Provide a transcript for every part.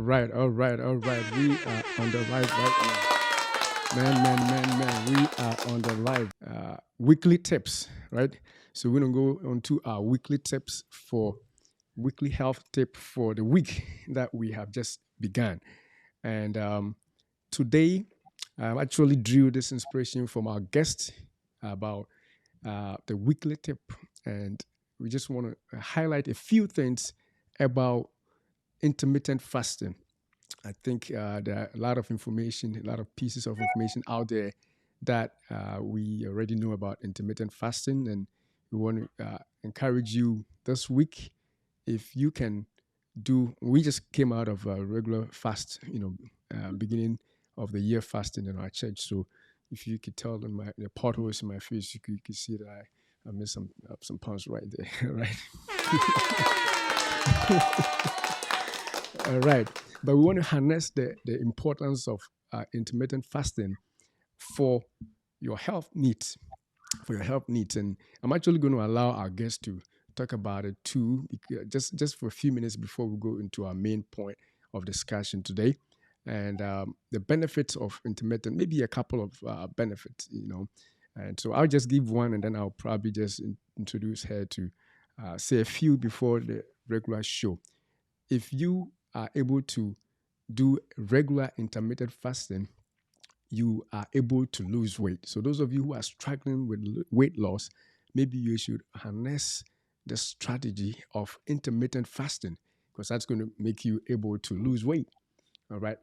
right, all right, all right. We are on the live right now. Man. We are on the live. Weekly tips, right? So we're gonna go on to our weekly tips for weekly health tip for the week that we have just begun. And today, I actually drew this inspiration from our guest about the weekly tip, and we just want to highlight a few things about intermittent fasting. I think there are a lot of information, a lot of pieces of information out there that we already know about intermittent fasting, and we want to encourage you this week if you can do. We just came out of a regular fast, beginning of the year fasting in our church. So if you could tell in the potholes in my face, you could see that I missed some pounds right there, right? All right. But we want to harness the importance of intermittent fasting for your health needs. For your health needs. And I'm actually going to allow our guests to talk about it too, just for a few minutes before we go into our main point of discussion today. And the benefits of intermittent, maybe a couple of benefits. And so I'll just give one and then I'll probably just introduce her to say a few before the regular show. If you are able to do regular intermittent fasting, you are able to lose weight. So those of you who are struggling with weight loss, maybe you should harness the strategy of intermittent fasting because that's going to make you able to lose weight. All right.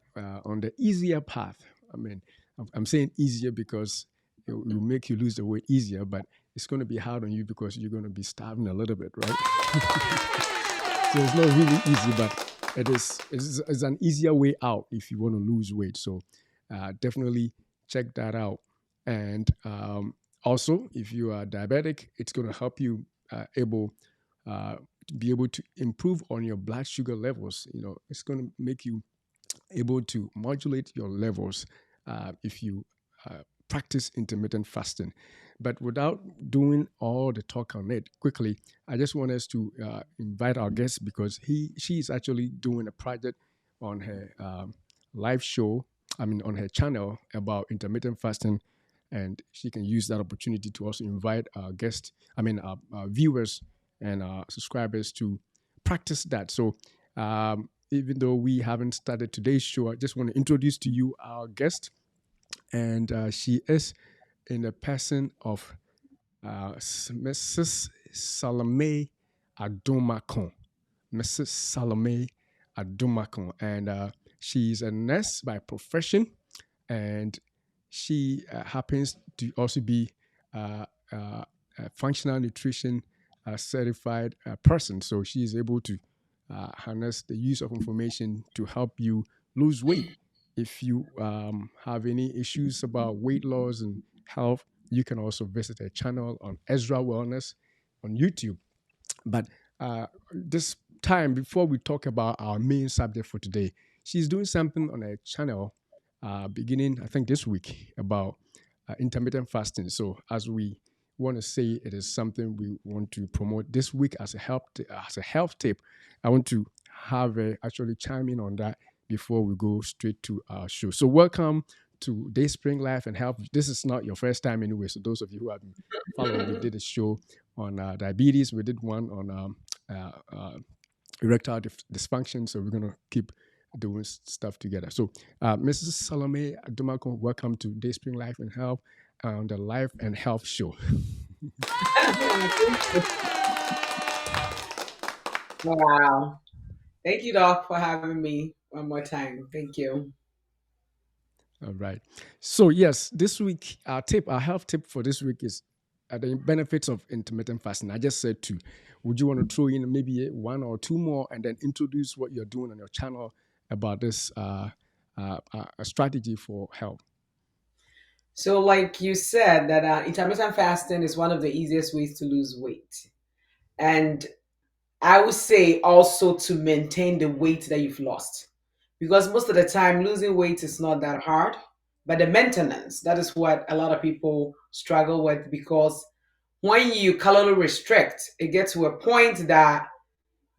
On the easier path, I mean, I'm saying easier because it will make you lose the weight easier, but it's going to be hard on you because you're going to be starving a little bit, right? So it's not really easy, but it's an easier way out if you want to lose weight. So definitely check that out. And also, if you are diabetic, it's going to help you to be able to improve on your blood sugar levels. It's going to make you able to modulate your levels if you practice intermittent fasting. But without doing all the talk on it quickly, I just want us to invite our guest because she is actually doing a project on her live show. I mean, on her channel about intermittent fasting, and she can use that opportunity to also invite our guests. I mean, our viewers and our subscribers to practice that. So, even though we haven't started today's show, I just want to introduce to you our guest, and she is in the person of Mrs. Salome Adumakon. Mrs. Salome Adumakon. And she's a nurse by profession, and she happens to also be a functional nutrition certified person. So she is able to harness the use of information to help you lose weight. If you have any issues about weight loss and health, you can also visit her channel on Ezra Wellness on YouTube. But this time, before we talk about our main subject for today, she's doing something on her channel beginning, I think, this week about intermittent fasting. So, as we want to say, it is something we want to promote this week as a health tip. I want to have her actually chime in on that before we go straight to our show. So, welcome to Dayspring Life and Health. This is not your first time anyway. So, those of you who have been following, we did a show on diabetes. We did one on erectile dysfunction. So, we're going to keep doing stuff together. So, Mrs. Salome Adumakon, welcome to Dayspring Life and Health on the Life and Health Show. Wow. Thank you, Doc, for having me one more time. Thank you. All right. So, yes, this week, our health tip for this week is the benefits of intermittent fasting. I just said two. Would you want to throw in maybe one or two more and then introduce what you're doing on your channel about this a strategy for health? So, like you said, that intermittent fasting is one of the easiest ways to lose weight. And I would say also to maintain the weight that you've lost. Because most of the time, losing weight is not that hard, but the maintenance, that is what a lot of people struggle with. Because when you calorie restrict, it gets to a point that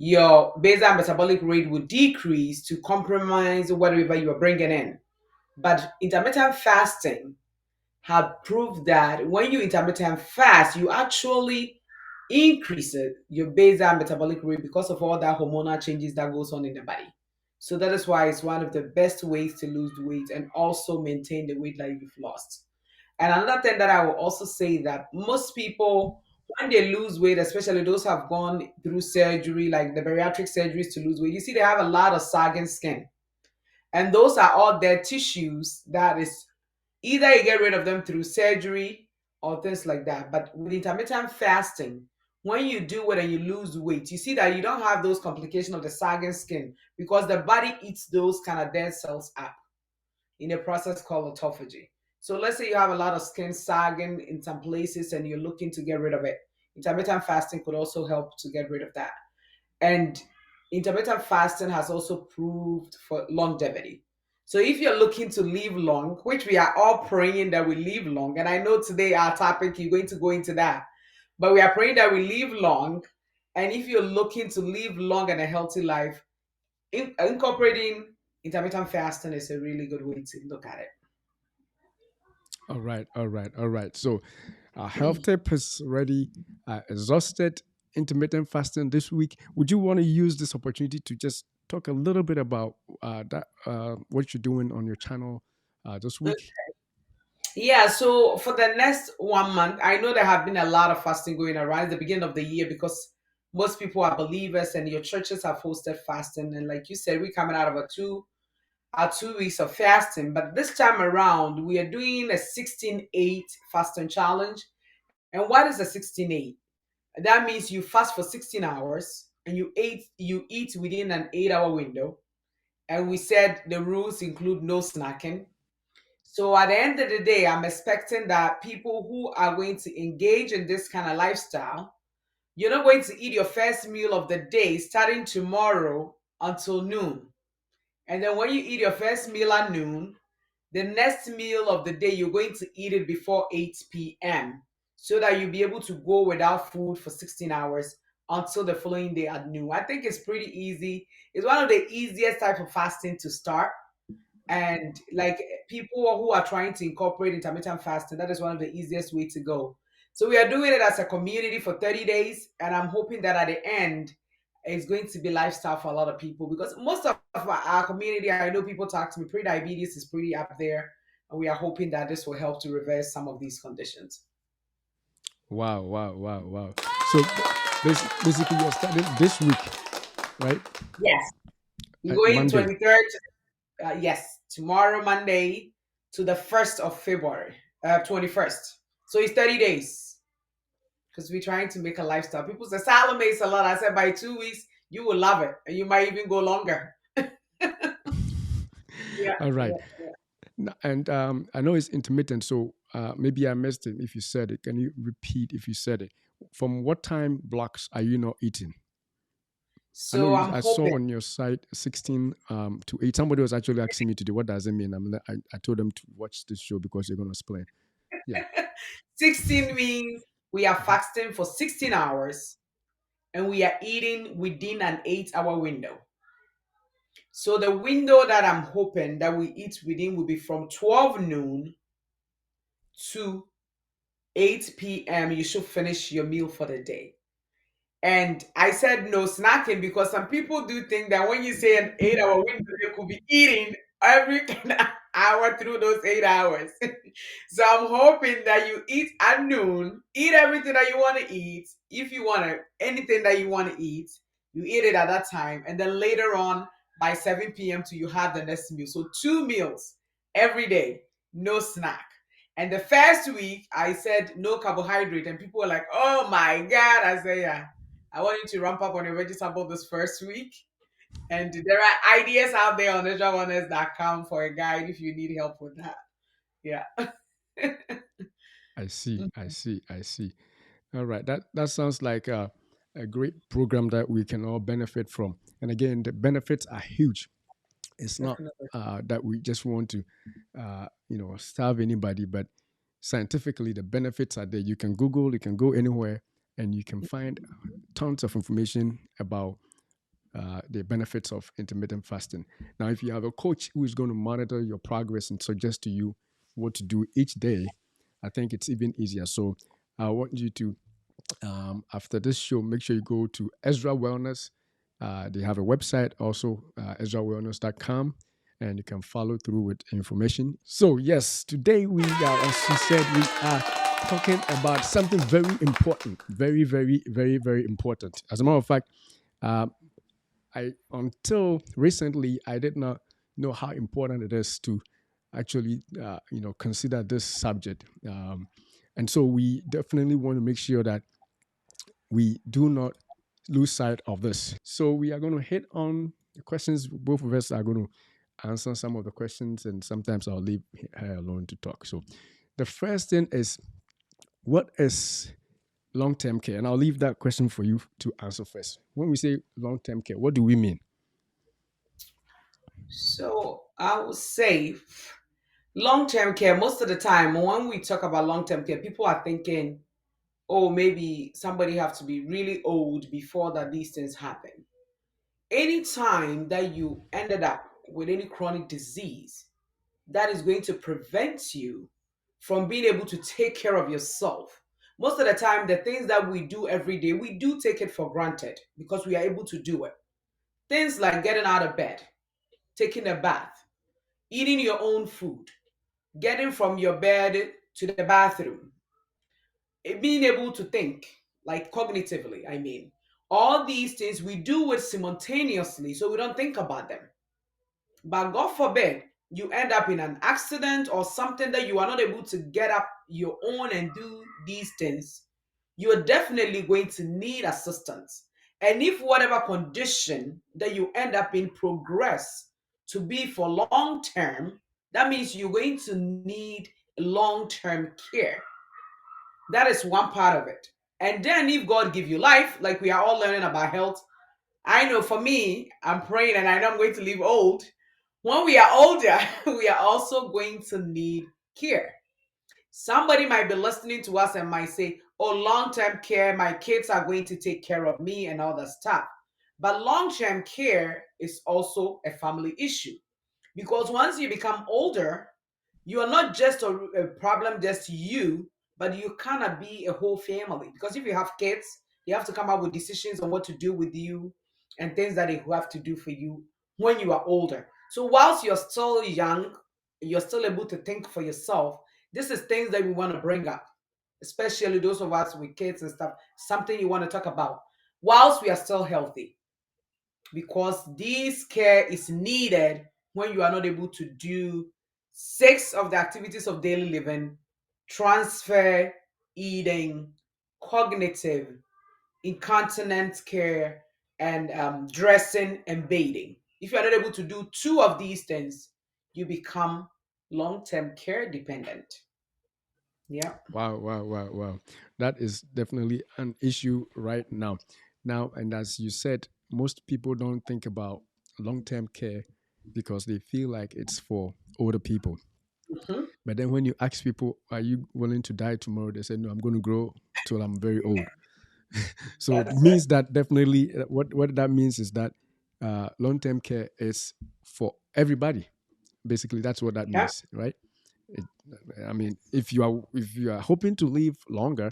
your basal metabolic rate will decrease to compromise whatever you are bringing in. But intermittent fasting have proved that when you intermittent fast, you actually increase your basal metabolic rate because of all that hormonal changes that goes on in the body. So that is why it's one of the best ways to lose weight and also maintain the weight that you've lost. And another thing that I will also say that most people, when they lose weight, especially those who have gone through surgery, like the bariatric surgeries to lose weight, you see they have a lot of sagging skin. And those are all dead tissues that is either you get rid of them through surgery or things like that. But with intermittent fasting, when you do it and you lose weight, you see that you don't have those complications of the sagging skin because the body eats those kind of dead cells up in a process called autophagy. So let's say you have a lot of skin sagging in some places and you're looking to get rid of it. Intermittent fasting could also help to get rid of that. And intermittent fasting has also proved for longevity. So if you're looking to live long, which we are all praying that we live long, and I know today our topic, you're going to go into that, but we are praying that we live long. And if you're looking to live long and a healthy life, incorporating intermittent fasting is a really good way to look at All right, all right, all right. So, our health tip is already exhausted intermittent fasting this week. Would you want to use this opportunity to just talk a little bit about that what you're doing on your channel this it. week? Yeah, so for the next 1 month, I know there have been a lot of fasting going around at the beginning of the year because most people are believers and your churches have hosted fasting. And like you said, we're coming out of our 2 weeks of fasting. But this time around, we are doing a 16-8 fasting challenge. And what is a 16-8? That means you fast for 16 hours and you eat within an 8-hour window. And we said the rules include no snacking. So at the end of the day, I'm expecting that people who are going to engage in this kind of lifestyle, you're not going to eat your first meal of the day starting tomorrow until noon. And then when you eat your first meal at noon, the next meal of the day, you're going to eat it before 8 p.m. so that you'll be able to go without food for 16 hours until the following day at noon. I think it's pretty easy. It's one of the easiest type of fasting to start, and like people who are trying to incorporate intermittent fasting, that is one of the easiest way to go. So we are doing it as a community for 30 days, and I'm hoping that at the end it's going to be lifestyle for a lot of people because most of our community, I know people talk to me, pre-diabetes is pretty up there, and we are hoping that this will help to reverse some of these conditions. Wow, wow, wow, wow. So, basically, you're starting this week, right? Yes, we're At going Monday. 23rd, yes, tomorrow Monday to the 1st of February, 21st. So it's 30 days because we're trying to make a lifestyle. People say Salome is a lot. I said by 2 weeks you will love it, and you might even go longer. Yeah, All right. yeah, yeah. And I know it's intermittent, so maybe I missed it if you said it. Can you repeat if you said it? From what time blocks are you not eating? I know So I'm I hoping. saw on your site 16 to 8. Somebody was actually asking me today, what does it mean? I told them to watch this show because you're going to explain. Yeah. 16 means we are fasting for 16 hours and we are eating within an 8-hour window. So the window that I'm hoping that we eat within will be from 12 noon to 8 p.m. You should finish your meal for the day. And I said no snacking because some people do think that when you say an 8-hour window, they could be eating every hour through those 8 hours. So I'm hoping that you eat at noon, eat everything that you want to eat. If you want to, anything that you want to eat, you eat it at that time. And then later on by 7 p.m. to you have the next meal. So 2 meals every day, no snack. And the first week I said no carbohydrate, and people were like, "Oh my God!" I said, "Yeah, I want you to ramp up on your vegetable this first week." And there are ideas out there on NatureOnest.com for a guide if you need help with that. Yeah. I see. I see. I see. All right. That sounds like a great program that we can all benefit from. And again, the benefits are huge. It's not Definitely. that we just want to, starve anybody, but scientifically, the benefits are there. You can Google, you can go anywhere, and you can find tons of information about the benefits of intermittent fasting. Now, if you have a coach who is going to monitor your progress and suggest to you what to do each day, I think it's even easier. So I want you to, after this show, make sure you go to Ezra Wellness. They have a website also, EzraWellness.com, and you can follow through with information. So, yes, today we are, as she said, we are talking about something very important. Very, very, very, very important. As a matter of fact, uh, I until recently I did not know how important it is to actually consider this subject, and so we definitely want to make sure that we do not lose sight of this. So we are going to hit on the questions. Both of us are going to answer some of the questions, and sometimes I'll leave her alone to talk. So the first thing is, what is long-term care? And I'll leave that question for you to answer first. When we say long-term care, what do we mean? So I would say long term care, most of the time, when we talk about long term care, people are thinking, oh, maybe somebody have to be really old before that these things happen. Anytime that you ended up with any chronic disease that is going to prevent you from being able to take care of yourself. Most of the time, the things that we do every day, we do take it for granted because we are able to do it. Things like getting out of bed, taking a bath, eating your own food, getting from your bed to the bathroom, being able to think, like cognitively, I mean. All these things we do it simultaneously, so we don't think about them. But God forbid you end up in an accident or something that you are not able to get up your own and do these things, you're definitely going to need assistance. And if whatever condition that you end up in progress to be for long term, that means you're going to need long term care. That is one part of it. And then if God give you life, like we are all learning about health, I know for me, I'm praying and I know I'm going to live old. When we are older, we are also going to need care. Somebody might be listening to us and might say, oh, long term care, my kids are going to take care of me and all that stuff. But long term care is also a family issue because once you become older, you are not just a problem just you, but you cannot be a whole family. Because if you have kids, you have to come up with decisions on what to do with you and things that they have to do for you when you are older. So whilst you're still young, you're still able to think for yourself. This is things that we want to bring up, especially those of us with kids and stuff. Something you want to talk about whilst we are still healthy, because this care is needed when you are not able to do six of the activities of daily living: transfer, eating, cognitive, incontinence care, and dressing and bathing. If you are not able to do two of these things, you become long term care dependent. Yeah. Wow, wow, wow, wow. That is definitely an issue right now. Now, and as you said, most people don't think about long term care because they feel like it's for older people. Mhm. But then when you ask people, are you willing to die tomorrow? They say, no, I'm going to grow till I'm very old. So it That's it. means that definitely what that means is that long term care is for everybody. Basically, that's what that Yeah. means, right? It, I mean, if you are hoping to live longer,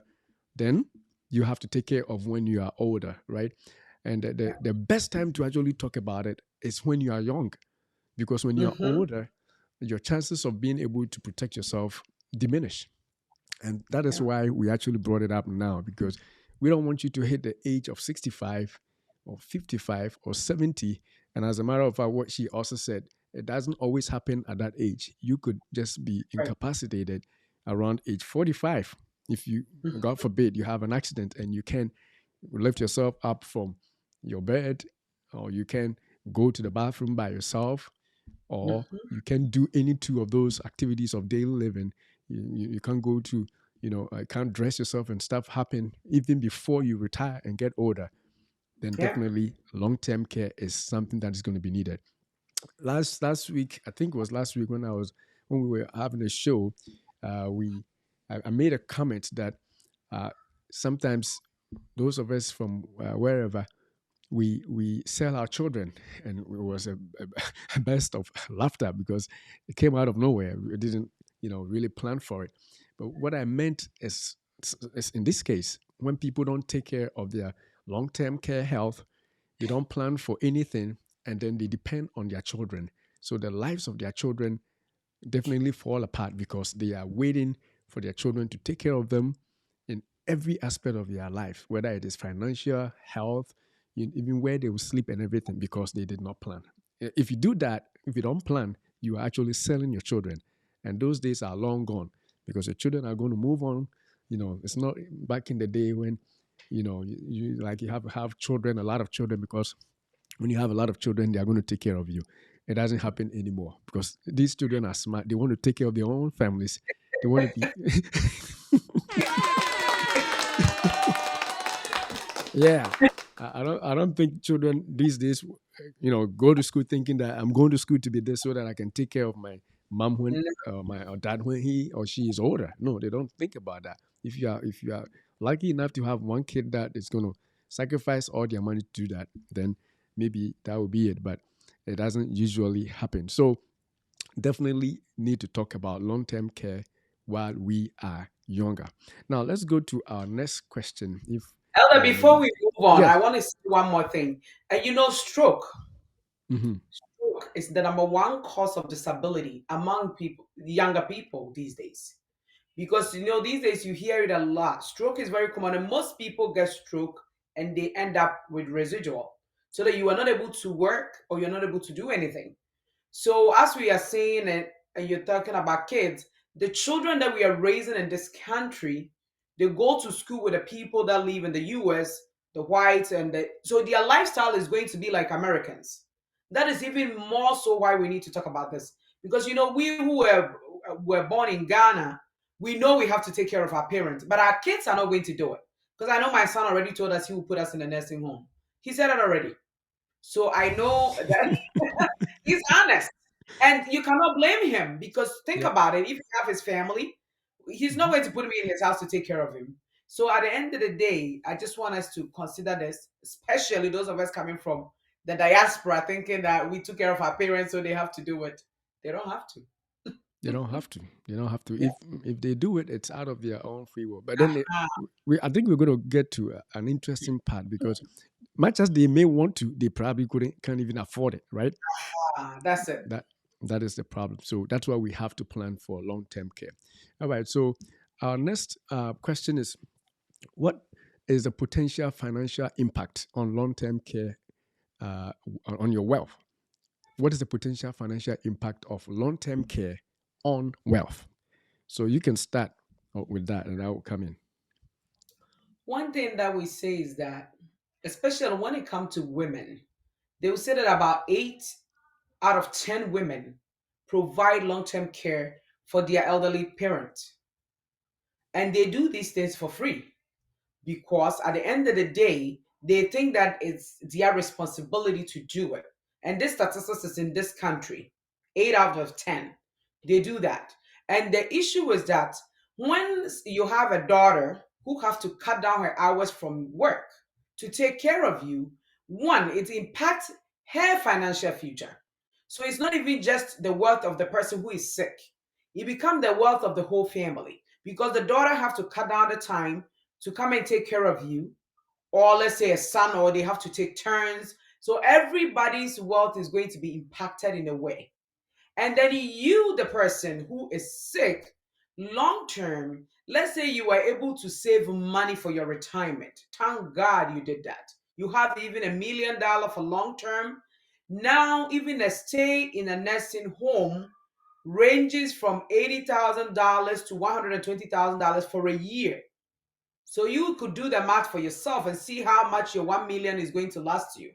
then you have to take care of when you are older, right? And the best time to actually talk about it is when you are young, because when you're Mm-hmm. older, your chances of being able to protect yourself diminish. And that is Yeah. why we actually brought it up now, because we don't want you to hit the age of 65 or 55 or 70. And as a matter of fact, what she also said, it doesn't always happen at that age. You could just be Right. incapacitated around age 45. If you, God forbid, you have an accident and you can lift yourself up from your bed, or you can go to the bathroom by yourself, or Mm-hmm. you can do any two of those activities of daily living. You can't go to, can't dress yourself, and stuff happen even before you retire and get older. Then Yeah. definitely long-term care is something that is going to be needed. Last week, I think it was last week, when we were having a show, we I made a comment that uh, sometimes those of us from wherever, we sell our children, and it was a burst of laughter because it came out of nowhere. We didn't, really plan for it. But what I meant is in this case, when people don't take care of their long-term care health, they don't plan for anything, and then they depend on their children. So the lives of their children definitely fall apart because they are waiting for their children to take care of them in every aspect of their life, whether it is financial, health, even where they will sleep and everything, because they did not plan. If you do that, if you don't plan, you are actually selling your children. And those days are long gone because your children are going to move on. It's not back in the day when, you have children, a lot of children, because when you have a lot of children, they are going to take care of you. It doesn't happen anymore because these children are smart. They want to take care of their own families. They want to be. Yeah, I don't think children these days, go to school thinking that I'm going to school to be this so that I can take care of my mom when my or dad when he or she is older. No, they don't think about that. If you are lucky enough to have one kid that is going to sacrifice all their money to do that, then maybe that will be it. But it doesn't usually happen. So definitely need to talk about long-term care while we are younger. Now let's go to our next question. If Elder, there before may, we move on, I yes. want to say one more thing. Stroke. Hmm. Stroke is the number one cause of disability among people, younger people these days. Because these days you hear it a lot. Stroke is very common, and most people get stroke and they end up with residual, so that you are not able to work or you're not able to do anything. So, as we are saying, and you're talking about kids, the children that we are raising in this country, they go to school with the people that live in the US, the whites, so their lifestyle is going to be like Americans. That is even more so why we need to talk about this. Because, we who were born in Ghana, we know we have to take care of our parents, but our kids are not going to do it. Because I know my son already told us he will put us in a nursing home. He said it already. So I know that he's honest. And you cannot blame him because think Yeah. about it. If you have his family, he's not Hmm. going to put me in his house to take care of him. So at the end of the day, I just want us to consider this, especially those of us coming from the diaspora, thinking that we took care of our parents, so they have to do it. They don't have to. They don't have to. They don't have to. Yeah. If they do it, it's out of their own free will. But then Ah, I think we're going to get to an interesting part because much as they may want to, they probably can't even afford it, right? that's it. That that is the problem. So that's why we have to plan for long term care. All right. So our next question is: what is the potential financial impact on long term care on your wealth? What is the potential financial impact of long term care on wealth? So you can start with that, and I will come in. One thing that we say is that, especially when it comes to women, they will say that about 8 out of 10 women provide long term care for their elderly parents. And they do these things for free because at the end of the day, they think that it's their responsibility to do it. And this statistics is in this country 8 out of 10. They do that. And the issue is that when you have a daughter who have to cut down her hours from work to take care of you, one, it impacts her financial future. So it's not even just the wealth of the person who is sick. It becomes the wealth of the whole family because the daughter have to cut down the time to come and take care of you, or let's say a son, or they have to take turns. So everybody's wealth is going to be impacted in a way. And then you, the person who is sick, long term, let's say you were able to save money for your retirement. Thank God you did that. You have even $1 million for long term. Now, even a stay in a nursing home ranges from $80,000 to $120,000 for a year. So you could do the math for yourself and see how much your 1 million is going to last you.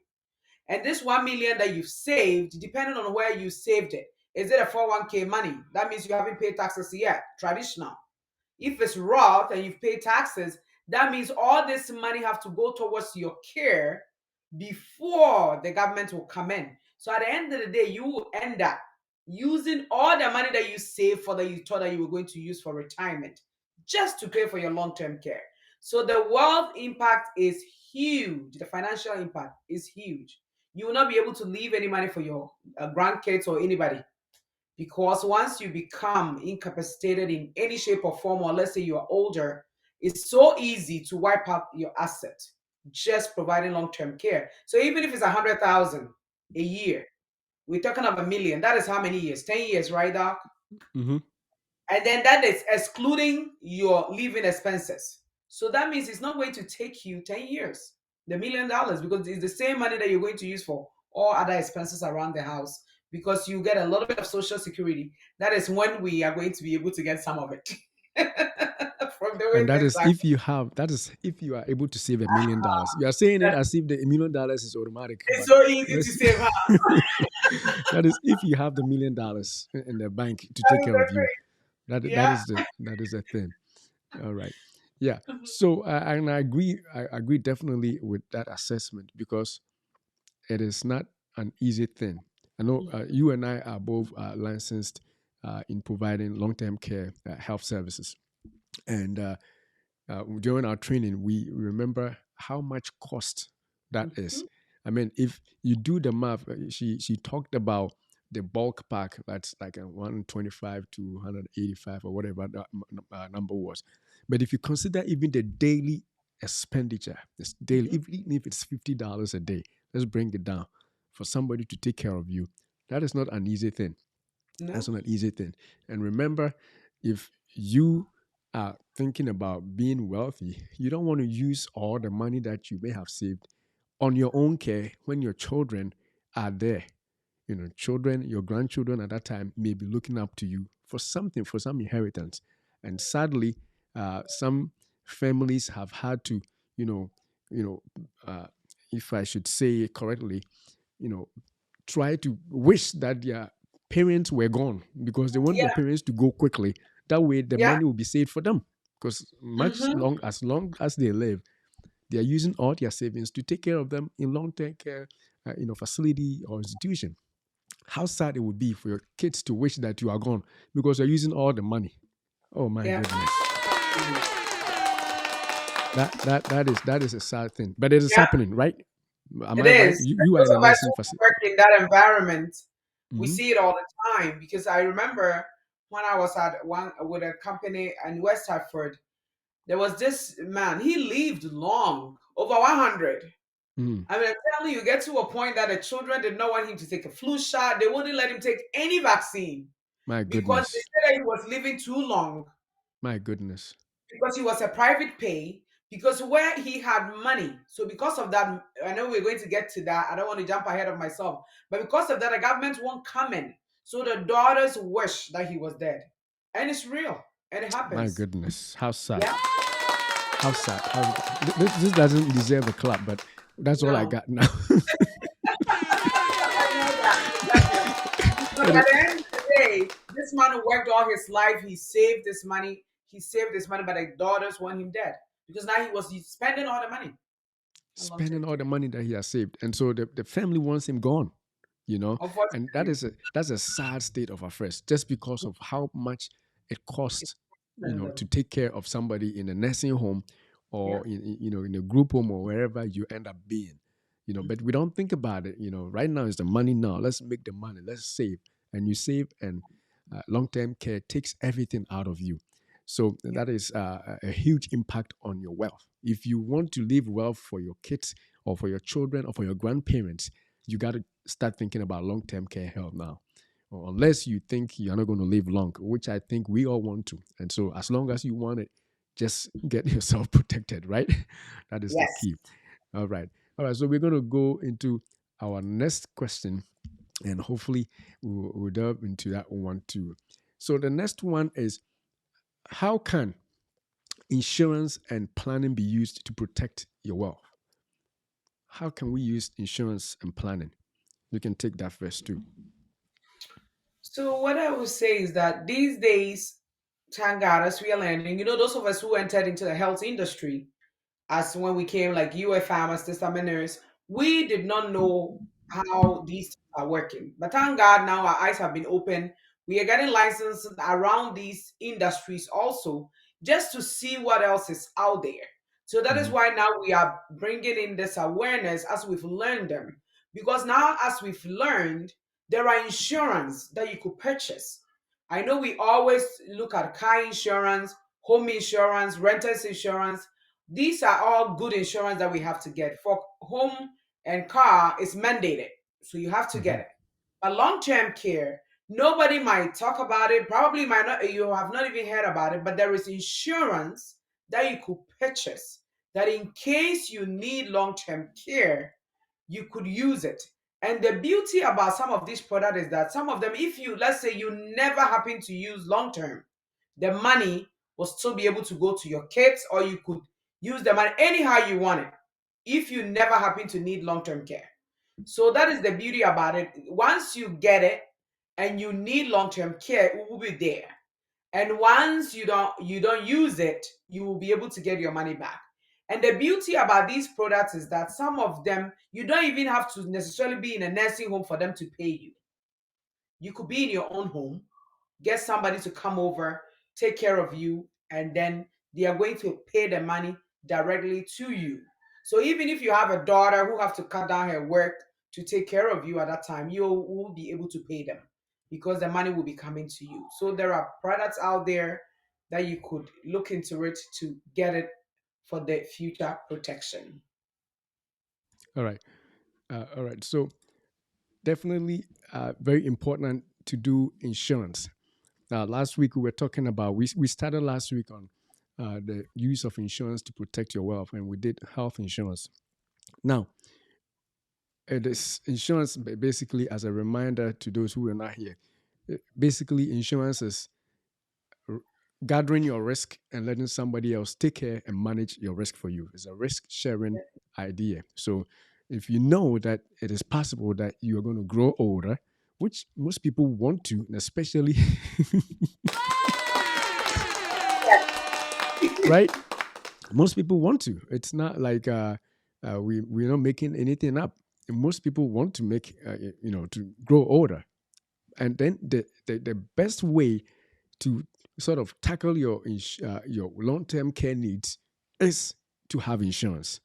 And this 1 million that you've saved, depending on where you saved it, is it a 401k money? That means you haven't paid taxes yet, traditional. If it's Roth and you've paid taxes, that means all this money have to go towards your care before the government will come in. So at the end of the day, you will end up using all the money that you saved for that you thought that you were going to use for retirement just to pay for your long-term care. So the wealth impact is huge. The financial impact is huge. You will not be able to leave any money for your grandkids or anybody, because once you become incapacitated in any shape or form, or let's say you're older, it's so easy to wipe out your asset just providing long-term care. So even if it's 100,000 a year, we're talking of 1 million. That is how many years? 10 years, right, Doc? Mm-hmm. And then that is excluding your living expenses. So that means it's not going to take you 10 years, the $1 million, because it's the same money that you're going to use for all other expenses around the house, because you get a little bit of social security. That is when we are going to be able to get some of it from the way And that things is are. if you have, that is if you are able to save $1 million. You are saying it as if the $1 million is automatic, It's but so easy to let's save, huh? that is if you have the $1 million in the bank to That take is care the of you. thing. That Yeah. is the thing. All right. Yeah. So and I agree definitely with that assessment, because it is not an easy thing. I know you and I are both licensed in providing long-term care health services, and during our training, we remember how much cost that is. Mhm. I mean, if you do the math, she talked about the bulk pack that's like a 125 to 185 or whatever that number was. But if you consider even the daily expenditure, this daily, Mhm. even if it's $50 a day, let's bring it down for somebody to take care of you. That is not an easy thing. That's No. not an easy thing. And remember, if you are thinking about being wealthy, you don't want to use all the money that you may have saved on your own care when your children are there. You know, children, your grandchildren at that time may be looking up to you for something, for some inheritance. And sadly, some families have had to, you know, you know, if I should say it correctly, you know, try to wish that their parents were gone because they want their Yeah. parents to go quickly. That way, the Yeah. money will be saved for them. Because Hmm. long as they live, they are using all their savings to take care of them in long-term care, facility or institution. How sad it would be for your kids to wish that you are gone because you're using all the money. Oh my Yeah. goodness, that is a sad thing, but it is Yeah. happening, right? Am It I right? is. You are Those in a of us nursing who facility. work in that environment, we Hmm. see it all the time. Because I remember when I was at one with a company in West Hartford, there was this man. He lived long, over 100. Hmm. I mean, I'm telling you, get to a point that the children did not want him to take a flu shot. They wouldn't let him take any vaccine My because they goodness. said that he was living too long, My goodness. because he was a private pay, because where he had money. So because of that, I know we're going to get to that. I don't want to jump ahead of myself, but because of that, the government won't come in. So the daughters wish that he was dead, and it's real, and it My happens. goodness. How sad. Yeah. How sad. This doesn't deserve a clap, but that's all I No. got now. I know that. Exactly. Because It at is- the end of the day, this man who worked all his life, he saved this money. He saved this money, but the daughters want him dead because now he's spending all the money on long spending term all care. the money that he has saved. And so the family wants him gone, you know? And Unfortunately, that's a sad state of affairs just because of how much it it's costs, and to take care of somebody in a nursing home yeah. or in a group home or wherever you end up being. But we don't think about it. Right now is the money now. Let's make the money. Let's save. And you save, and long-term care takes everything out of you. So Yeah. that is a huge impact on your wealth. If you want to leave wealth for your kids or for your children or for your grandparents, you got to start thinking about long-term care health now. Or unless you think you're not going to live long, which I think we all want to. And so as long as you want it, just get yourself protected, right? That is the Yes. key. All right. All right. So we're going to go into our next question, and hopefully we'll delve into that one too. So the next one is, how can insurance and planning be used to protect your wealth? How can we use insurance and planning? You can take that first too. So what I would say is that these days, thank God, as we are learning, those of us who entered into the health industry, as when we came, like you were farmers, testamenters, we did not know how these are working. But thank God now our eyes have been open. We are getting licensed around these industries also, just to see what else is out there. So that is Mhm. why now we are bringing in this awareness as we've learned them. Because now, as we've learned, there are insurance that you could purchase. I know we always look at car insurance, home insurance, renters insurance. These are all good insurance that we have to get. For home and car, it's mandated. So you have to get Mhm. it. But long-term care, nobody might talk about it. Probably might not, you have not even heard about it, but there is insurance that you could purchase that in case you need long-term care, you could use it. And the beauty about some of these products is that some of them, if you, let's say you never happen to use long-term, the money will still be able to go to your kids, or you could use the money anyhow you want it if you never happen to need long-term care. So that is the beauty about it. Once you get it and you need long-term care, it will be there. And once you don't use it, you will be able to get your money back. And the beauty about these products is that some of them you don't even have to necessarily be in a nursing home for them to pay you. You could be in your own home, get somebody to come over, take care of you, and then they are going to pay the money directly to you. So even if you have a daughter who have to cut down her work to take care of you at that time, you will be able to pay them because the money will be coming to you. So there are products out there that you could look into it to get it for the future protection. All right. All right. So definitely very important to do insurance. Last week we were talking about we started last week on the use of insurance to protect your wealth, and we did health insurance. Now it is insurance basically as a reminder to those who are not here. Basically, insurance is r- gathering your risk and letting somebody else take care and manage your risk for you. It's a risk sharing idea. So if you know that it is possible that you are going to grow older, which most people want to, especially right, most people want to. It's not like we're not making anything up. Most people want to make to grow older, and then the best way to sort of tackle your long term care needs is to have insurance,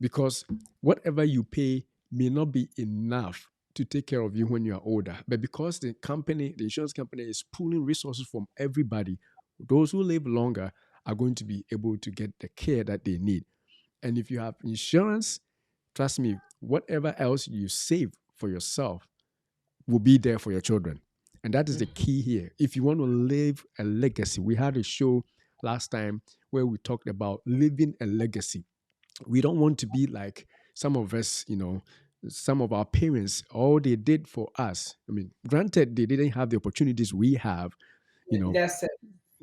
because whatever you pay may not be enough to take care of you when you are older. But because the insurance company is pooling resources from everybody, those who live longer are going to be able to get the care that they need. And if you have insurance, trust me, whatever else you save for yourself will be there for your children. And that is the key here. If you want to leave a legacy, we had a show last time where we talked about living a legacy. We don't want to be like some of us, some of our parents, all they did for us. I mean, granted, they didn't have the opportunities we have, you know, That's it.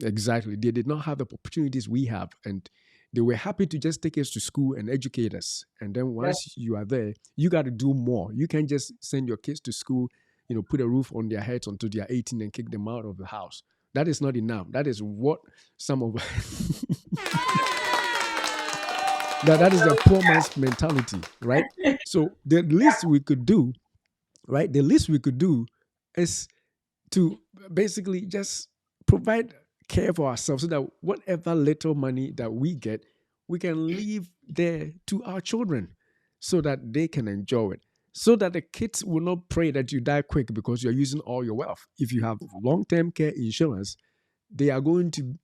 exactly. They did not have the opportunities we have. And they were happy to just take us to school and educate us. And then That's once you are there, you got to do more. You can't just send your kids to school, put a roof on their heads until they are 18 and kick them out of the house. That is not enough. That is what some of that is a poor man's mentality, right? So the least we could do, right? The least we could do is to basically just provide care for ourselves so that whatever little money that we get, we can leave there to our children so that they can enjoy it. So that the kids will not pray that you die quick because you're using all your wealth. If you have long term care insurance, they are going to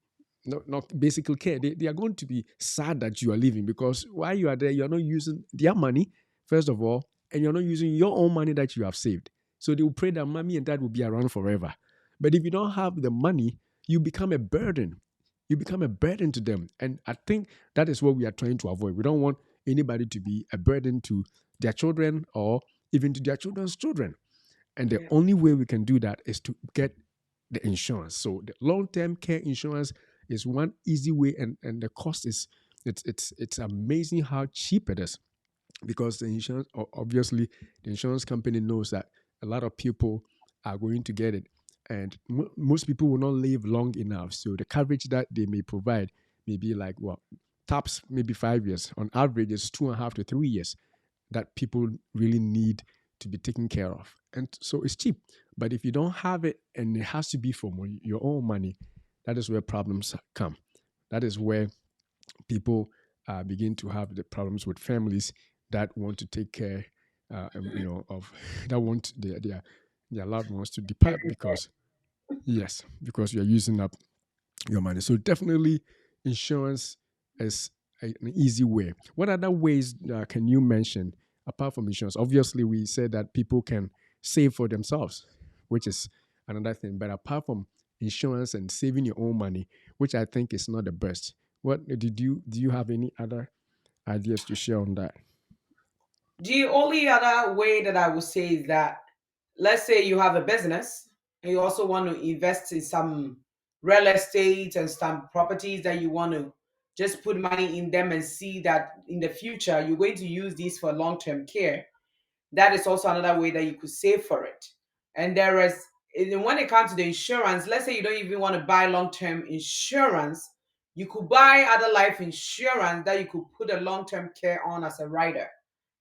not basic care. They are going to be sad that you are leaving because while you are there, you're not using their money, first of all, and you're not using your own money that you have saved. So they will pray that mommy and dad will be around forever. But if you don't have the money, you become a burden. You become a burden to them. And I think that is what we are trying to avoid. We don't want anybody to be a burden to their children or even to their children's children. And the yeah. only way we can do that is to get the insurance. So the long-term care insurance is one easy way, and the cost is it's amazing how cheap it is, because the insurance obviously the insurance company knows that a lot of people are going to get it, and most people will not live long enough. So the coverage that they may provide may be like, well, tops maybe 5 years. On average, it's 2.5 to 3 years that people really need to be taken care of. And so it's cheap. But if you don't have it and it has to be from your own money, that is where problems come. That is where people begin to have the problems with families that want to take care, of that want their loved ones to depart because yes, because you're using up your money. So definitely, insurance is an easy way. What other ways can you mention apart from insurance? Obviously, we said that people can save for themselves, which is another thing. But apart from insurance and saving your own money, which I think is not the best, what did you do? You have any other ideas to share on that? The only other way that I would say is that, let's say you have a business and you also want to invest in some real estate and some properties that you want to just put money in them and see that in the future you're going to use these for long-term care. That is also another way that you could save for it. And there is, and when it comes to the insurance, let's say you don't even want to buy long-term insurance, you could buy other life insurance that you could put a long-term care on as a rider.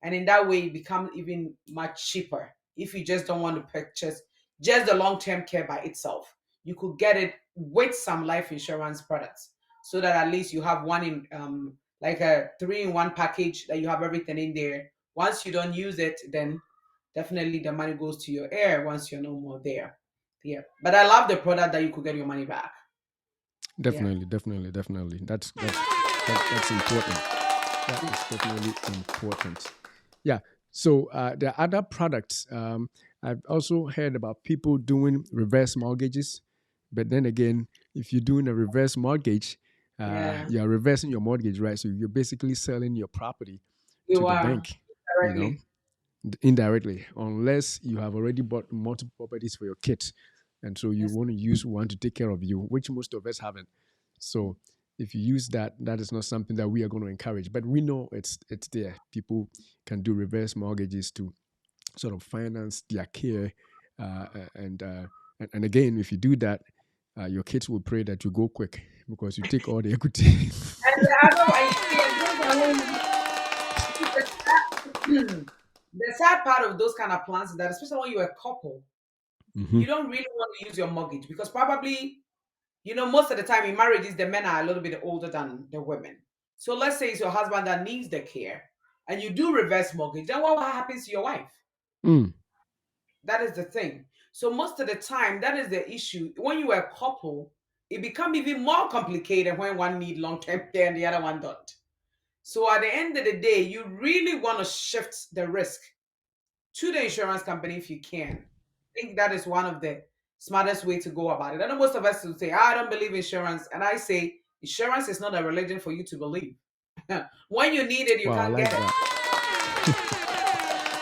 And in that way, it becomes even much cheaper if you just don't want to purchase just the long-term care by itself. You could get it with some life insurance products so that at least you have one in like a three-in-one package that you have everything in there. Once you don't use it, then definitely the money goes to your heir once you're no more there. Yeah. But I love the product that you could get your money back. Yeah. Definitely, definitely, definitely. That's important. That is definitely important. Yeah. So there are other products. I've also heard about people doing reverse mortgages, but then again, if you're doing a reverse mortgage, Yeah. you're reversing your mortgage, right? So you're basically selling your property to You the are bank, you know, directly. indirectly, unless you have already bought multiple properties for your kids, and so you Yes. want to use one to take care of you, which most of us haven't. So if you use that, that is not something that we are going to encourage. But we know it's there. People can do reverse mortgages to sort of finance their care, uh, and, uh, and again, if you do that, your kids will pray that you go quick because you take all the equity. And the other, I see, and those are when the sad part of those kind of plans is that, especially when you're a couple, Hmm. you don't really want to use your mortgage because probably, most of the time in marriages, the men are a little bit older than the women. So let's say it's your husband that needs the care and you do reverse mortgage, then what happens to your wife? Mm. That is the thing. So most of the time, that is the issue. When you are a couple, it becomes even more complicated when one need long-term care and the other one don't. So at the end of the day, you really want to shift the risk to the insurance company if you can. I think that is one of the smartest way to go about it. I know most of us will say, I don't believe insurance. And I say, insurance is not a religion for you to believe. When you need it, you Wow, I can't get like it. that.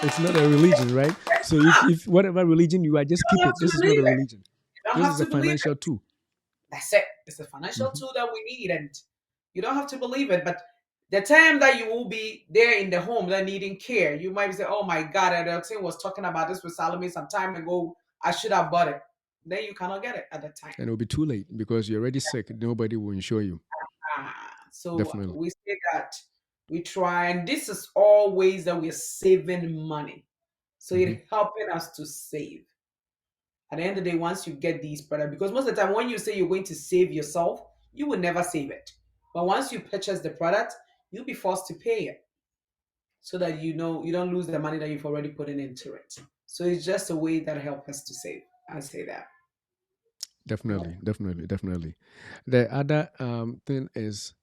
It's not a religion, right? So if whatever religion you are, just You keep don't have it. to This is not believe a it. religion. You don't This have is a to believe it. financial tool. That's it. It's a financial Hmm. tool that we need, and you don't have to believe it. But the time that you will be there in the home that needing care, you might say, "Oh my God, Adelson was talking about this with Salome some time ago. I should have bought it." Then you cannot get it at the time. And it'll be too late because you're already sick. Nobody will insure you. So Definitely. we say that we try, and this is all ways that we're saving money. So Hmm. it's helping us to save. At the end of the day, once you get these products, because most of the time when you say you're going to save yourself, you will never save it. But once you purchase the product, you'll be forced to pay it so that you don't lose the money that you've already put in into it. So it's just a way that helps us to save. I say that. Definitely. Definitely. Definitely. The other thing is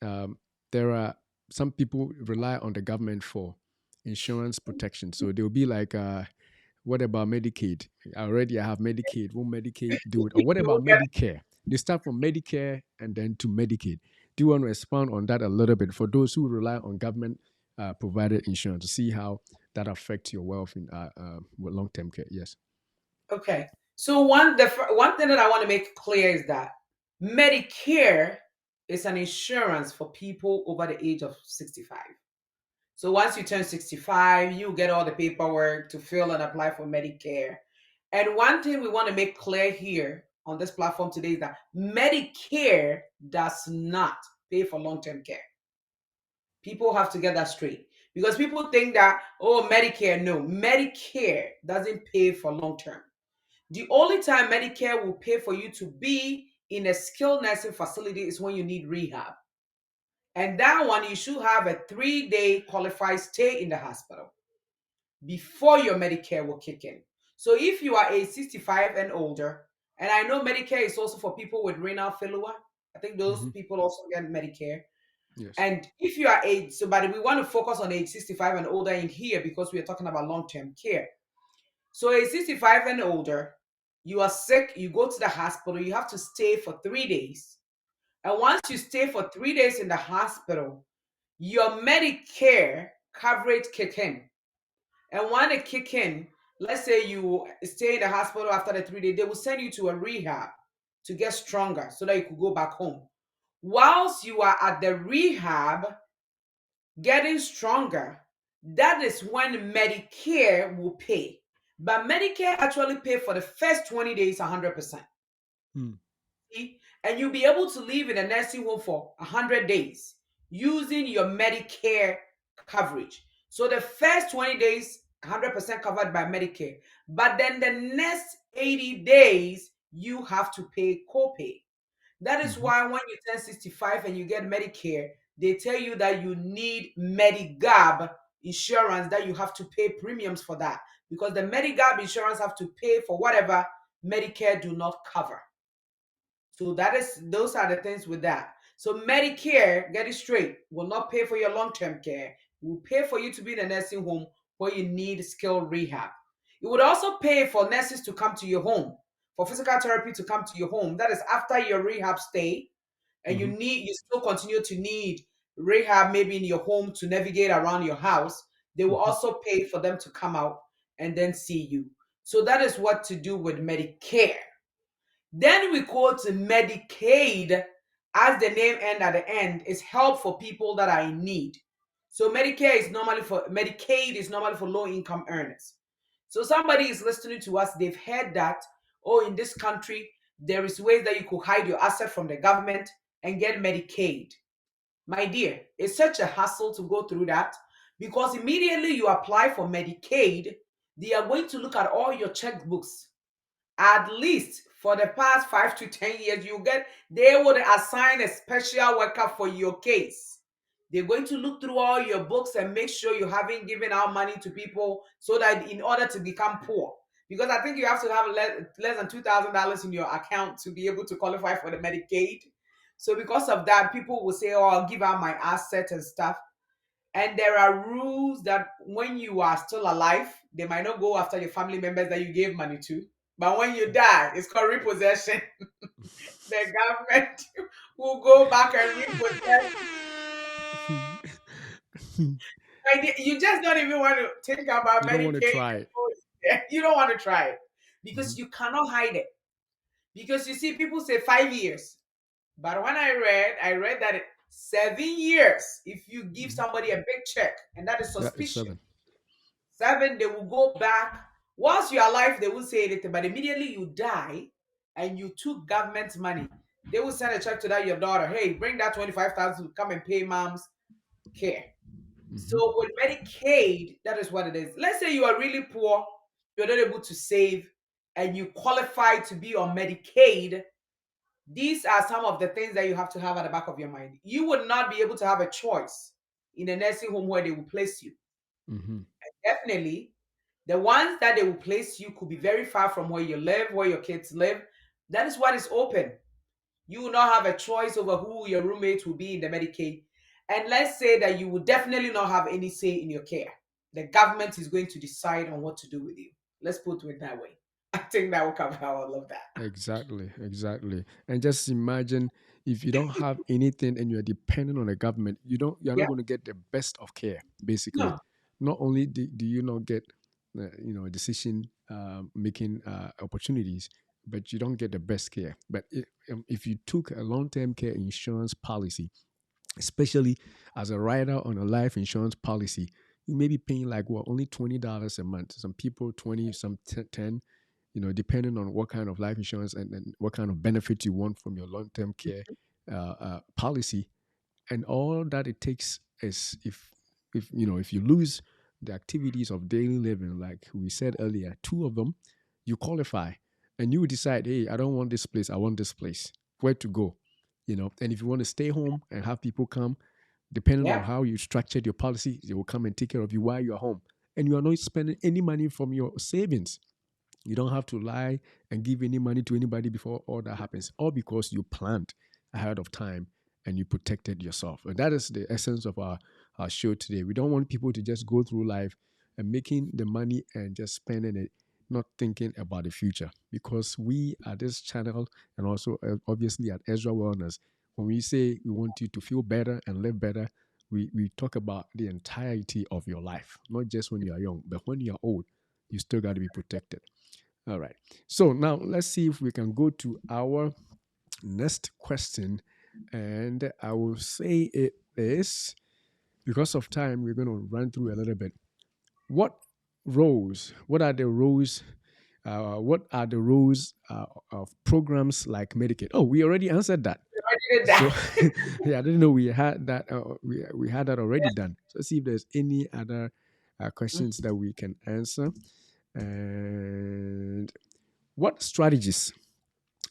um, there are some people rely on the government for insurance protection. So they'll be like, what about Medicaid? Already I have Medicaid. Won't Medicaid do it? Or what You about will get Medicare? They start from Medicare and then to Medicaid. Do you want to expand on that a little bit for those who rely on government provided insurance to see how that affects your wealth in with long term care? Yes. okay. So one thing that I want to make clear is that Medicare is an insurance for people over the age of 65. So once you turn 65, you get all the paperwork to fill and apply for Medicare. And one thing we want to make clear here on this platform today is that Medicare does not pay for long term care. People have to get that straight because people think that, oh, Medicare, no, Medicare doesn't pay for long term. The only time Medicare will pay for you to be in a skilled nursing facility is when you need rehab. And that one, you should have a 3-day qualified stay in the hospital before your Medicare will kick in. So if you are age 65 and older, and I know Medicare is also for people with renal failure, I think those Hmm. people also get Medicare. Yes. And if you are age, so but we want to focus on age 65 and older in here because we are talking about long-term care. So age 65 and older, you are sick, you go to the hospital, you have to stay for 3 days. And once you stay for 3 days in the hospital, your Medicare coverage kick in. And when it kick in, let's say you stay in the hospital after the 3 days, they will send you to a rehab to get stronger so that you could go back home. Whilst you are at the rehab getting stronger, that is when Medicare will pay. But Medicare actually pay for the first 20 days 100%. Mm. And you'll be able to live in a nursing home for 100 days using your Medicare coverage. So the first 20 days, 100% covered by Medicare. But then the next 80 days, you have to pay copay. That is Hmm. why when you turn 65 and you get Medicare, they tell you that you need Medigap insurance, that you have to pay premiums for that because the Medigap insurance have to pay for whatever Medicare do not cover. So those are the things with that. So Medicare, get it straight, will not pay for your long-term care. It will pay for you to be in a nursing home where you need skilled rehab. It would also pay for nurses to come to your home, for physical therapy to come to your home. That is after your rehab stay, and Hmm. you still continue to need rehab maybe in your home to navigate around your house. They will Hmm. also pay for them to come out and then see you. So that is what to do with Medicare. Then we go to Medicaid, as the name end at the end, is help for people that are in need. So Medicaid is normally for low income earners. So somebody is listening to us, they've heard that, oh, in this country, there is ways that you could hide your asset from the government and get Medicaid. My dear, it's such a hassle to go through that because immediately you apply for Medicaid, they are going to look at all your checkbooks at least for the past 5 to 10 years, they would assign a special worker for your case. They're going to look through all your books and make sure you haven't given out money to people so that in order to become poor. Because I think you have to have less than $2,000 in your account to be able to qualify for the Medicaid. So because of that, people will say, "Oh, I'll give out my assets and stuff." And there are rules that when you are still alive, they might not go after your family members that you gave money to. But when you die, it's called repossession. The government will go back and repossess. And you just don't even want to think about You don't want to Medicaid. try it. You don't want to try it because Hmm. you cannot hide it. Because you see, people say 5 years. But when I read that 7 years, if you give Hmm. somebody a big check, and that is Yeah, it's suspicion. 7. 7, they will go back. Once you're alive, they will say anything. But immediately you die and you took government money, they will send a check to that your daughter. Hey, bring that 25,000 to come and pay mom's care. Hmm. So with Medicaid, that is what it is. Let's say you are really poor, you're not able to save, and you qualify to be on Medicaid. These are some of the things that you have to have at the back of your mind. You would not be able to have a choice in a nursing home where they will place you. Hmm. Definitely, the ones that they will place you could be very far from where you live, where your kids live. That is what is open. You will not have a choice over who your roommates will be in the Medicaid. And let's say that you will definitely not have any say in your care. The government is going to decide on what to do with you. Let's put it that way. I think that will cover all of that. Exactly, exactly. And just imagine if you don't have anything and you're dependent on the government, you're not Yeah. going to get the best of care. Basically, No. not only do you not get, decision making opportunities, but you don't get the best care. But if you took a long term care insurance policy, especially as a rider on a life insurance policy, you may be paying like what, only $20 a month. Some people 20, some 10, depending on what kind of life insurance and what kind of benefit you want from your long-term care policy. And all that it takes is if you lose the activities of daily living, like we said earlier, two of them, you qualify, and you decide, hey, I don't want this place, I want this place. Where to go? And if you want to stay home and have people come, Depending on Yeah. how you structured your policy, they will come and take care of you while you're home. And you are not spending any money from your savings. You don't have to lie and give any money to anybody before all that happens, all because you planned ahead of time and you protected yourself. And that is the essence of our show today. We don't want people to just go through life and making the money and just spending it, not thinking about the future. Because we at this channel and also obviously at Ezra Wellness, when we say we want you to feel better and live better, we talk about the entirety of your life, not just when you are young, but when you are old, you still got to be protected. All right. So now let's see if we can go to our next question. And I will say it is, because of time, we're going to run through a little bit. What what are the roles, of programs like Medicaid? Oh, we already answered that. I did So, that. yeah, I didn't know we had that. We had that already done. So, let's see if there's any other questions that we can answer. And what strategies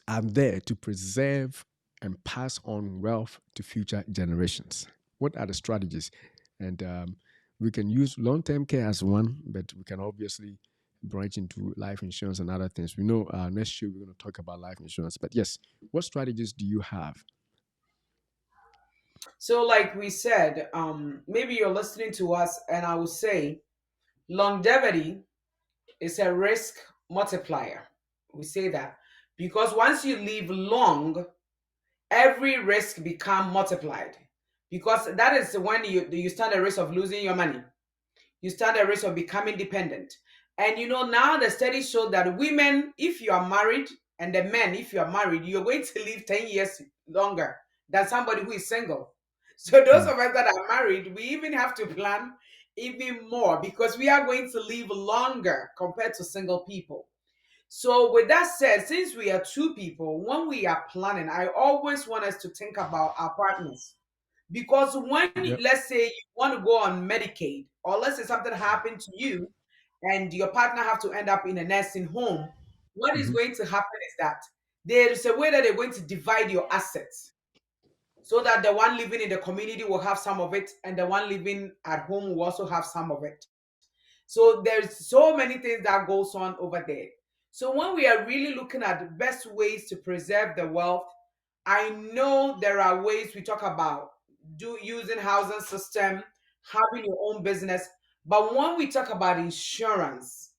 are there to preserve and pass on wealth to future generations? What are the strategies? And we can use long term care as one, but we can obviously branch into life insurance and other things. We know next year we're going to talk about life insurance. But yes, what strategies do you have? So, like we said, maybe you're listening to us, and I will say longevity is a risk multiplier. We say that because once you live long, every risk become multiplied. Because that is when you stand a risk of losing your money. You stand a risk of becoming dependent. And now the studies show that women, if you are married, and the men, if you are married, you're going to live 10 years longer than somebody who is single. So those Mm, of us that are married, we even have to plan even more because we are going to live longer compared to single people. So, with that said, since we are two people, when we are planning, I always want us to think about our partners. Because when, yep. let's say, you want to go on Medicaid, or let's say something happened to you and your partner have to end up in a nursing home, what is Hmm. going to happen is that there is a way that they're going to divide your assets so that the one living in the community will have some of it and the one living at home will also have some of it. So there's so many things that goes on over there. So when we are really looking at the best ways to preserve the wealth, I know there are ways we talk about do using housing system, having your own business. But when we talk about insurance,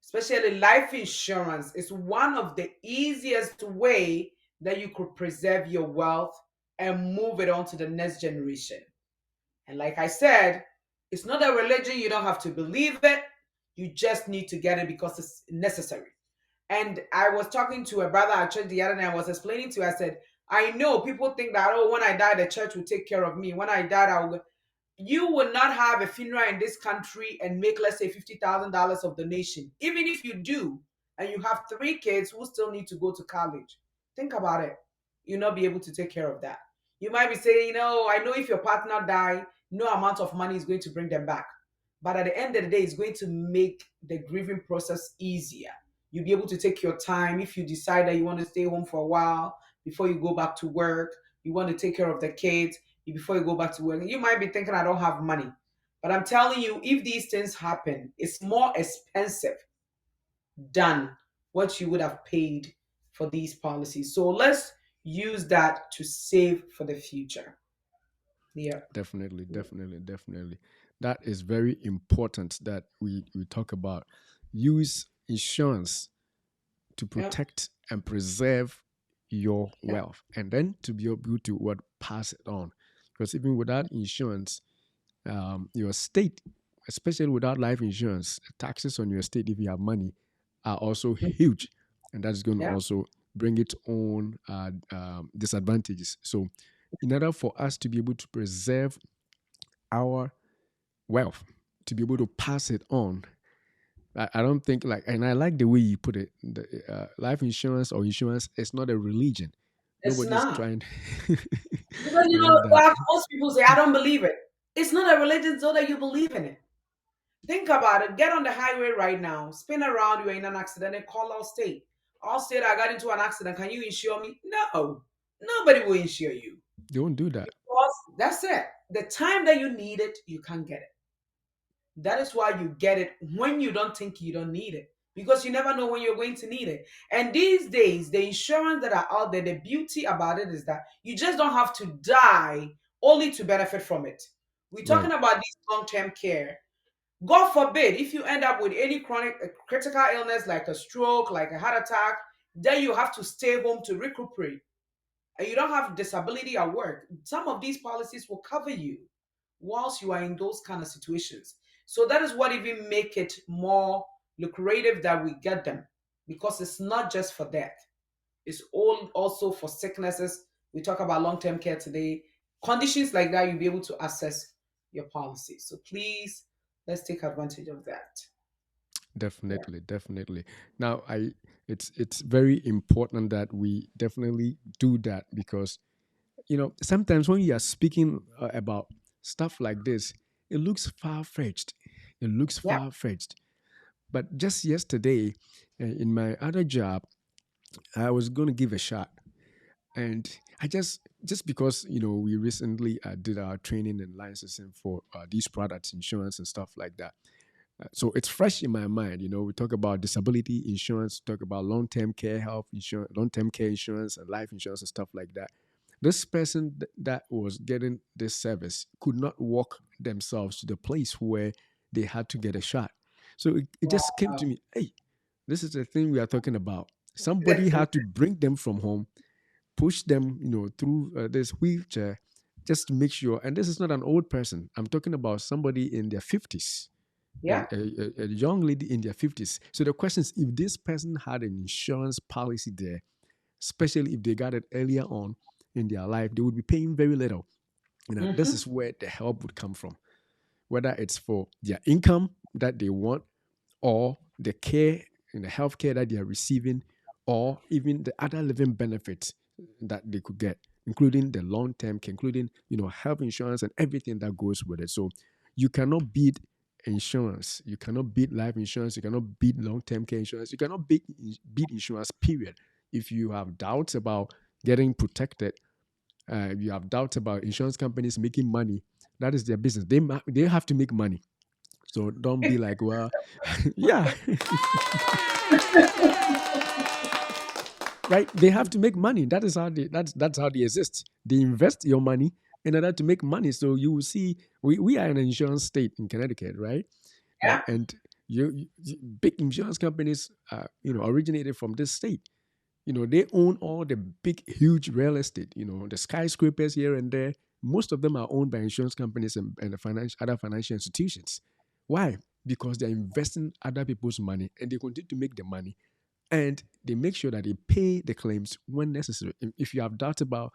especially life insurance, is one of the easiest way that you could preserve your wealth and move it on to the next generation. And like I said, it's not a religion. You don't have to believe it. You just need to get it because it's necessary. And I was talking to a brother at church the other day. I was explaining to him, I said, I know people think that, oh, when I die, the church will take care of me. When I died, I will. You will not have a funeral in this country and make, let's say, $50,000 of donation. Even if you do, and you have three kids who still need to go to college, think about it. You'll not be able to take care of that. You might be saying, I know if your partner die, no amount of money is going to bring them back. But at the end of the day, it's going to make the grieving process easier. You'll be able to take your time if you decide that you want to stay home for a while before you go back to work. You want to take care of the kids before you go back to work. You might be thinking, I don't have money. But I'm telling you, if these things happen, it's more expensive than what you would have paid for these policies. So let's use that to save for the future. Yeah. Definitely, definitely, definitely. That is very important that we talk about. Use insurance to Yeah. protect and preserve your Yeah. wealth, and then to be able to what pass it on. Because even without insurance, your state, especially without life insurance, taxes on your state if you have money are also huge, and that's going to Yeah. also bring its own disadvantages. So, in order for us to be able to preserve our wealth, to be able to pass it on, I don't think like, and I like the way you put it. The, life insurance or insurance is not a religion. It's Nobody's not. trying. Because I like that. well, most people say, I don't believe it. It's not a religion so that you believe in it. Think about it. Get on the highway right now, spin around, you're in an accident, and call our state. Our state, I got into an accident. Can you insure me? No. Nobody will insure you. They won't do that. Because that's it. the time that you need it, you can't get it. That is why you get it when you don't think you don't need it, because you never know when you're going to need it. And these days, the insurance that are out there, the beauty about it is that you just don't have to die only to benefit from it. We're Right. talking about this long-term care. God forbid if you end up with any chronic critical illness like a stroke, like a heart attack, then you have to stay home to recuperate and you don't have disability at work. Some of these policies will cover you whilst you are in those kind of situations. So that is what even make it more lucrative that we get them, because it's not just for death. It's all also for sicknesses. We talk about long-term care today. Conditions like that, you'll be able to access your policy. So please, let's take advantage of that. Yeah. Definitely, definitely. Now, it's very important that we definitely do that because sometimes when you are speaking about stuff like this, it looks far fetched. It looks Yeah. far fetched. But just yesterday, in my other job, I was going to give a shot, and I just because we recently did our training and licensing for these products, insurance and stuff like that. So it's fresh in my mind. We talk about disability insurance, talk about long-term care health insurance, long-term care insurance, and life insurance and stuff like that. This person that was getting this service could not walk themselves to the place where they had to get a shot. So it just came to Wow. me, hey, this is the thing we are talking about. Somebody had to bring them from home, push them, through this wheelchair, just to make sure. And this is not an old person. I'm talking about somebody in their 50s, Yeah. a young lady in their 50s. So the question is, if this person had an insurance policy there, especially if they got it earlier on in their life, they would be paying very little. This Hmm. is where the help would come from, whether it's for their income that they want, or the care and the health care that they are receiving, or even the other living benefits that they could get, including the long-term care, including health insurance and everything that goes with it. So you cannot beat insurance, you cannot beat life insurance, you cannot beat long-term care insurance, you cannot beat insurance, period. If you have doubts about getting protected, you have doubts about insurance companies making money, that is their business. They have to make money. So don't be like, well, yeah, right. They have to make money. That's how they exist. They invest your money in order to make money. So you will see, we are an insurance state in Connecticut, right? Yeah. And big insurance companies, originated from this state. They own all the big, huge real estate. The skyscrapers here and there. Most of them are owned by insurance companies and the other financial institutions. Why? Because they're investing other people's money and they continue to make the money, and they make sure that they pay the claims when necessary. If you have doubt about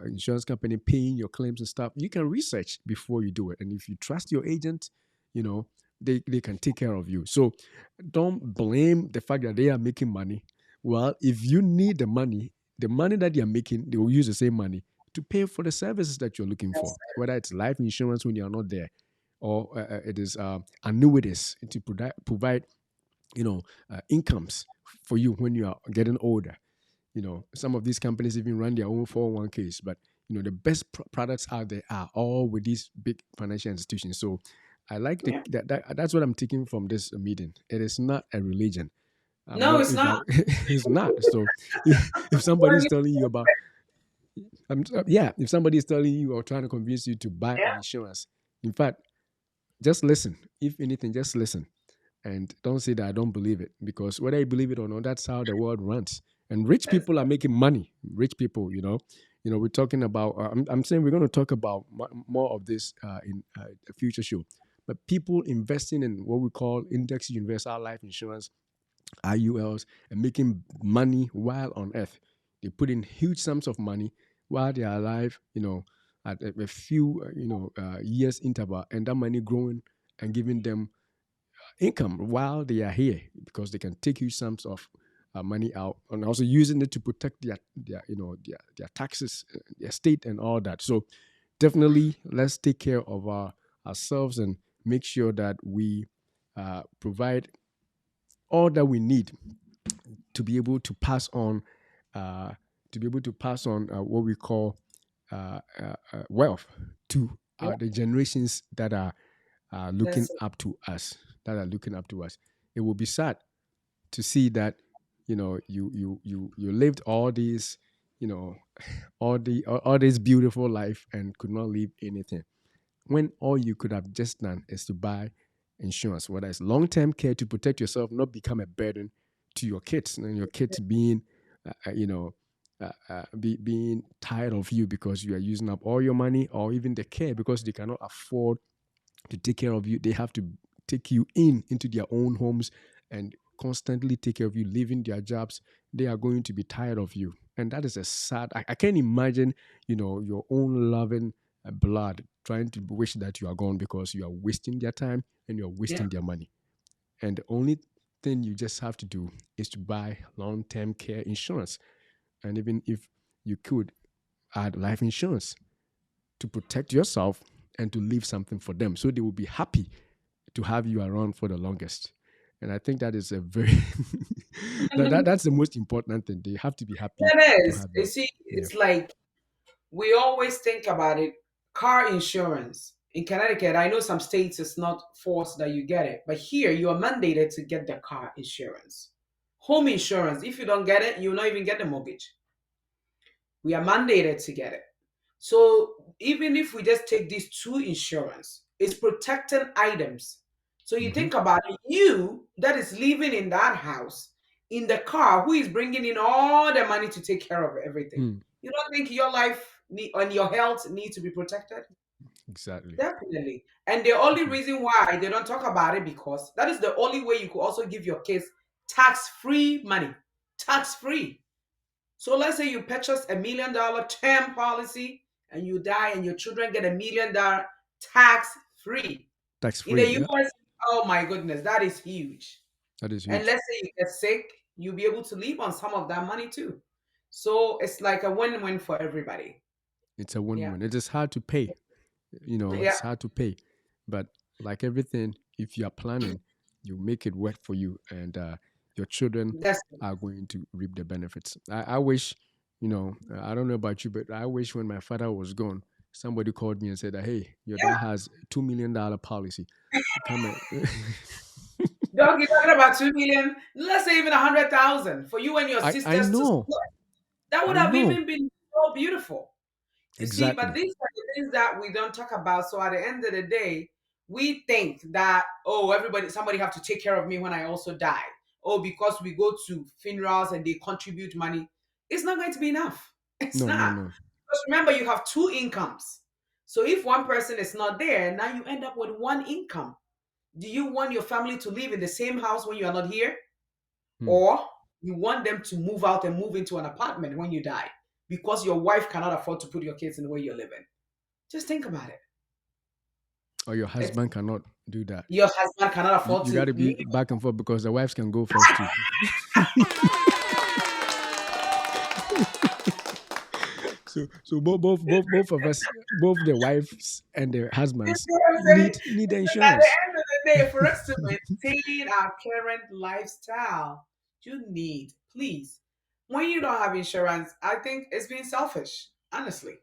insurance company paying your claims and stuff, you can research before you do it. And if you trust your agent, you know they can take care of you. So don't blame the fact that they are making money. Well, if you need the money that they are making, they will use the same money to pay for the services that you're looking for, Yes. whether it's life insurance when you're not there, or it is annuities to provide incomes for you when you are getting older. Some of these companies even run their own 401ks, but the best products out there are all with these big financial institutions. So I like Yeah. that's what I'm taking from this meeting. It is not a religion. I'm No, not it's if not. I It's not. So if somebody is telling you about yeah, if somebody is telling you or trying to convince you to buy Yeah. an insurance, in fact, just listen. If anything, just listen and don't say that I don't believe it, because whether you believe it or not, that's how the world runs. And rich Yes. people are making money. Rich people, we're talking about. I'm saying we're going to talk about more of this in a future show. But people investing in what we call index universal life insurance (IULs) and making money while on Earth. They put in huge sums of money while they are alive. At a few years interval, and that money growing and giving them income while they are here, because they can take huge sums of money out and also using it to protect their taxes, their state, and all that. So definitely, let's take care of ourselves and make sure that we provide all that we need to be able to pass on, uh, what we call wealth to Yeah, the generations that are looking that's it. up to us, it will be sad to see that you lived all these, you know all this beautiful life and could not leave anything, when all you could have just done is to buy insurance, whether it's long-term care to protect yourself, not become a burden to your kids, and your kids being being tired of you because you are using up all your money, or even the care because they cannot afford to take care of you. They have to take you into their own homes and constantly take care of you, leaving their jobs. They are going to be tired of you. And that is a sad, I can't imagine, your own loving blood trying to wish that you are gone because you are wasting their time and you're Yeah. wasting their money. And the only thing you just have to do is to buy long-term care insurance. And even if you could add life insurance to protect yourself and to leave something for them so they will be happy to have you around for the longest. And I think that is a very that's the most important thing. They have to be happy It to is. have You you. see, Yeah. it's like we always think about it. Car insurance in Connecticut, I know some states it's not forced that you get it, but here you are mandated to get the car insurance. Home insurance, if you don't get it, you'll not even get the mortgage. We are mandated to get it. So even if we just take these two insurance, it's protecting items. So you Hmm. think about it, you that is living in that house, in the car, who is bringing in all the money to take care of everything. Mm, You don't think your life and your health need to be protected? exactly. Definitely. And the only Mhm. reason why they don't talk about it because that is the only way you could also give your kids tax-free money. Tax-free. So let's say you purchase $1 million term policy and you die and your children get $1 million tax free. Tax In the free. Yeah, US, oh my goodness, that is huge. that is And huge. let's say you get sick, you'll be able to live on some of that money too. So it's like a win-win for everybody. It's a Yeah. win-win. It is hard to pay. Yeah. It's hard to pay, but like everything, if you are planning, you make it work for you, and your children That's are going to reap the benefits. I wish, I don't know about you, but I wish when my father was gone, somebody called me and said that, hey, your yeah. dad has $2 million policy. Come and Dog, you're talking about 2 million, let's say even 100,000 for you and your I sisters to know, split. That would I have know even been so beautiful. You see, but exactly. these are the things that we don't talk about. So at the end of the day, we think that, oh, somebody have to take care of me when I also die. Oh, because we go to funerals and they contribute money. It's not going to be enough. It's No, no, not. no, Because remember, you have two incomes. So if one person is not there, now you end up with one income. Do you want your family to live in the same house when you are not here? hmm. Or you want them to move out and move into an apartment when you die because your wife cannot afford to put your kids in the way you're living? Just think about it. Or your It's, husband cannot do that. your husband cannot afford You got to to be live. back and forth because the wives can go first too. So both of us, both the wives and the You husbands see what I'm saying? need the Because at the insurance. end of the day, for us to maintain our current lifestyle, you need, please, when you don't have insurance, I think it's being selfish, honestly.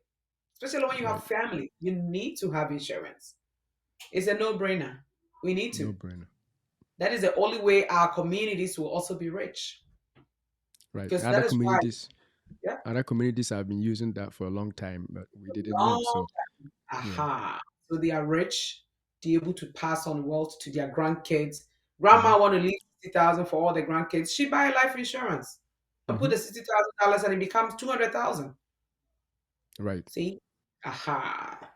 Especially when you have Right. family, you need to have insurance. It's a no brainer. We need No to. brainer. That is the only way our communities will also be rich. Right. Because that is why, yeah, Other communities have been using that for a long time, but we didn't know. long, So yeah. aha. So they are rich, they're able to pass on wealth to their grandkids. Hmm. Grandma want to leave 60,000 for all the grandkids. She buy life insurance and put Hmm. the $60,000 and it becomes 200,000. Right. See? Aha.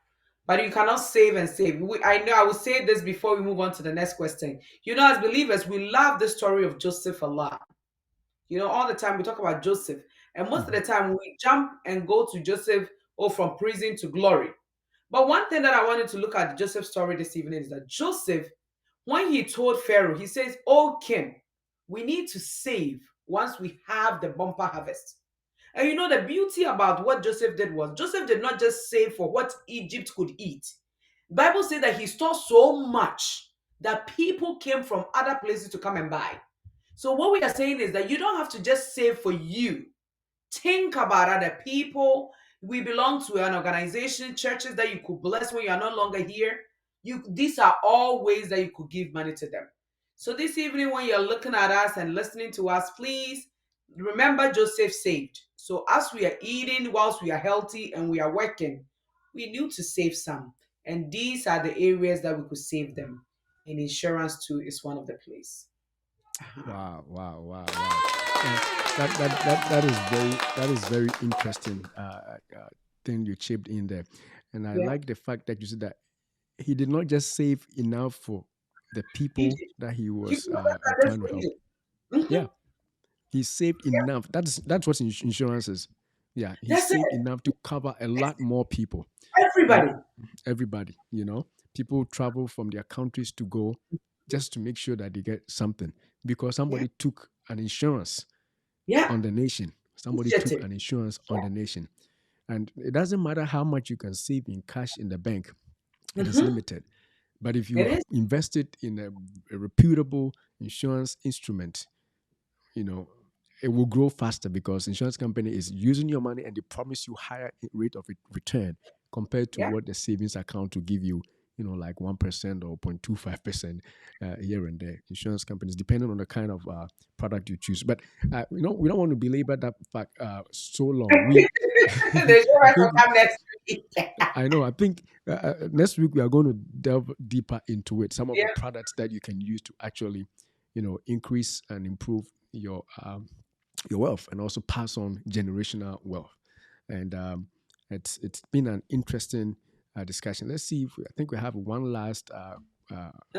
But you cannot save and save. I know I will say this before we move on to the next question. You know, as believers, we love the story of Joseph a lot. You know, all the time we talk about Joseph, and most of Hmm. the time we jump and go to Joseph or from prison to glory. But one thing that I wanted to look at Joseph's story this evening is that Joseph, when he told Pharaoh, he says, "Oh, king, we need to save once we have the bumper harvest." And you know, the beauty about what Joseph did was Joseph did not just save for what Egypt could eat. Bible says that he stored so much that people came from other places to come and buy. So what we are saying is that you don't have to just save for you. Think about other people. We belong to an organization, churches that you could bless when you are no longer here. These are all ways that you could give money to them. So this evening, when you're looking at us and listening to us, please remember Joseph saved. So as we are eating, whilst we are healthy and we are working, we need to save some. And these are the areas that we could save them. And insurance too is one of the place. Uh-huh. Wow, wow, wow, wow. And that is very interesting thing you chipped in there, and I Yeah. like the fact that you said that he did not just save enough for the He people did. that he He was trying to help. understood it. Yeah, Mhm. he saved enough. That's what insurance is. Yeah, he That's it. saved enough to cover a lot more people. And Everybody. everybody, people travel from their countries to go just to make sure that they get something because Yeah. somebody took an insurance Yeah. on the nation. Somebody took Initiative. an insurance on Yeah. the nation. And it doesn't matter how much you can save in cash in the bank, it is Mm-hmm. limited. But if you It is. invest it in a reputable insurance instrument, you know, it will grow faster because insurance company is using your money and they promise you higher rate of return compared to Yeah. what the savings account will give you, like 1% or 0.25% here and there. Insurance companies, depending on the kind of product you choose. But, we don't want to belabor that fact so long. The I insurance will think, come next week. I know, I think next week we are going to delve deeper into it. Some of the Yeah. products that you can use to actually, increase and improve your wealth and also pass on generational wealth. And it's been an interesting discussion. Let's see if I think we have one last uh,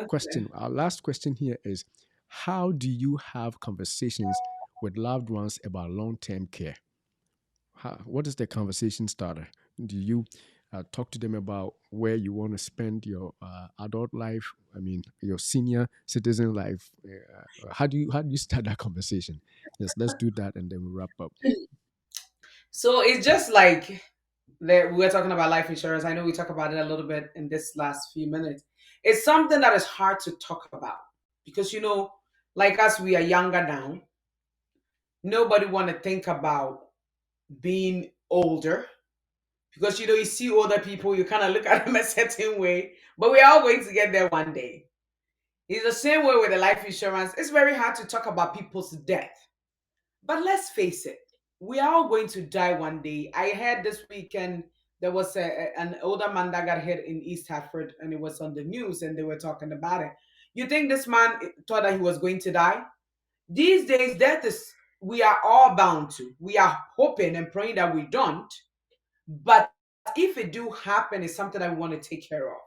question. Okay. Our last question here is: how do you have conversations with loved ones about long-term care? What is the conversation starter? Do you talk to them about where you want to spend your adult life? I mean, your senior citizen life. How do you start that conversation? Yes, let's do that, and then we wrap up. So it's just like that we're talking about life insurance. I know we talk about it a little bit in this last few minutes. It's something that is hard to talk about because like us, we are younger now. Nobody want to think about being older because you see older people, you kind of look at them a certain way, but we're all going to get there one day. It's the same way with the life insurance. It's very hard to talk about people's death. But let's face it, we are all going to die one day. I heard this weekend there was an older man that got hit in East Hartford and it was on the news and they were talking about it. You think this man thought that he was going to die? These days, death is, we are all bound to. We are hoping and praying that we don't. But if it do happen, it's something that we want to take care of.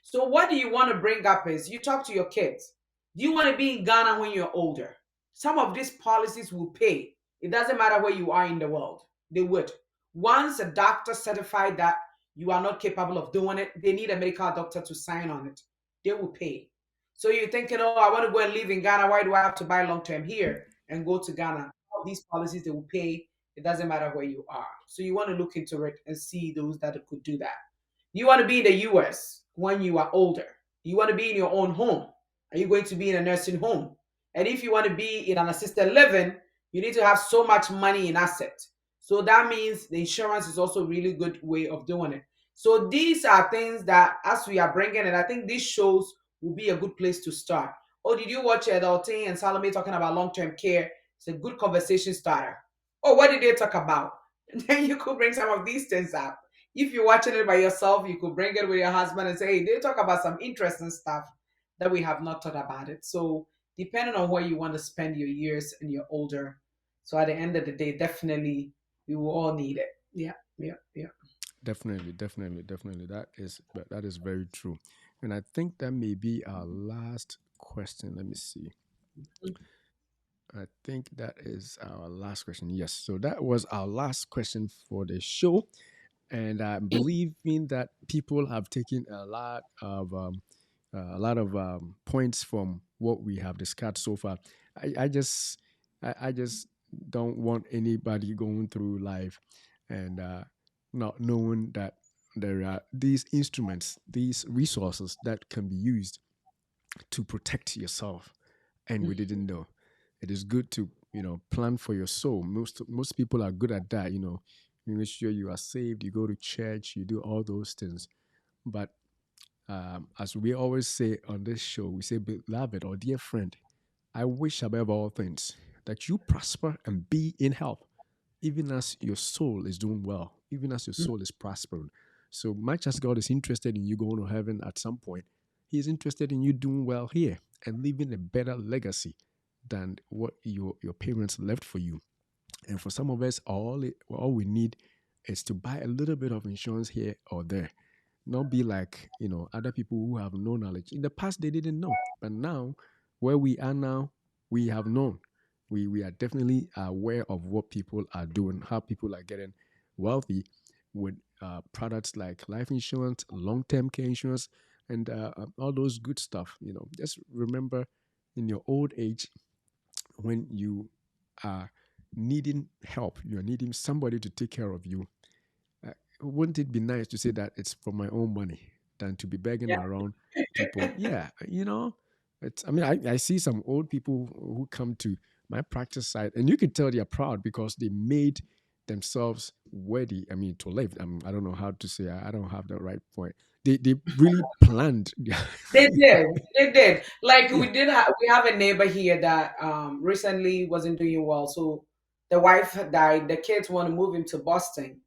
So what do you want to bring up is you talk to your kids. Do you want to be in Ghana when you're older? Some of these policies will pay. It doesn't matter where you are in the world. They would. Once a doctor certified that you are not capable of doing it, they need a medical doctor to sign on it. They will pay. So you're thinking, oh, I want to go and live in Ghana. Why do I have to buy long term here and go to Ghana? All these policies, they will pay. It doesn't matter where you are. So you want to look into it and see those that could do that. You want to be in the US when you are older. You want to be in your own home. Are you going to be in a nursing home? And if you want to be in an assisted living, you need to have so much money in assets. So that means the insurance is also a really good way of doing it. So these are things that as we are bringing it, I think these shows will be a good place to start. Oh, did you watch Adulting and Salome talking about long-term care? It's a good conversation starter. Oh, what did they talk about? And then you could bring some of these things up. If you're watching it by yourself, you could bring it with your husband and say, hey, they talk about some interesting stuff that we have not thought about it. So depending on where you want to spend your years and you're older. So at the end of the day, definitely we will all need it. Yeah, yeah, yeah. Definitely, definitely, definitely. That is very true. And I think that may be our last question. Let me see. I think that is our last question. Yes. So that was our last question for the show. And I'm believing that people have taken a lot of points from what we have discussed so far. I just don't want anybody going through life and not knowing that there are these instruments, these resources that can be used to protect yourself, and we didn't Mhm. know. It is good to plan for your soul. Most people are good at that. you make sure you are saved, you go to church, you do all those things. But as we always say on this show, we say, beloved or dear friend, I wish above all things that you prosper and be in health, even as your soul is doing well, even as your soul is prospering. So much as God is interested in you going to heaven at some point, He is interested in you doing well here and leaving a better legacy than what your parents left for you. And for some of us, all we need is to buy a little bit of insurance here or there. Not be like, other people who have no knowledge. In the past, they didn't know. But now, where we are now, we have known. We are definitely aware of what people are doing, how people are getting wealthy with products like life insurance, long term care insurance, and all those good stuff. Just remember in your old age, when you are needing help, you're needing somebody to take care of you, uh, wouldn't it be nice to say that it's for my own money than to be begging Yeah. around people? Yeah, it's. I mean, I see some old people who come to my practice site, and you can tell they are proud because they made themselves worthy. I mean, to live. I don't know how to say. I don't have the right point. They really planned. They did. They did. Like Yeah. we have a neighbor here that recently wasn't doing well. So the wife had died. The kids want to move him to Boston.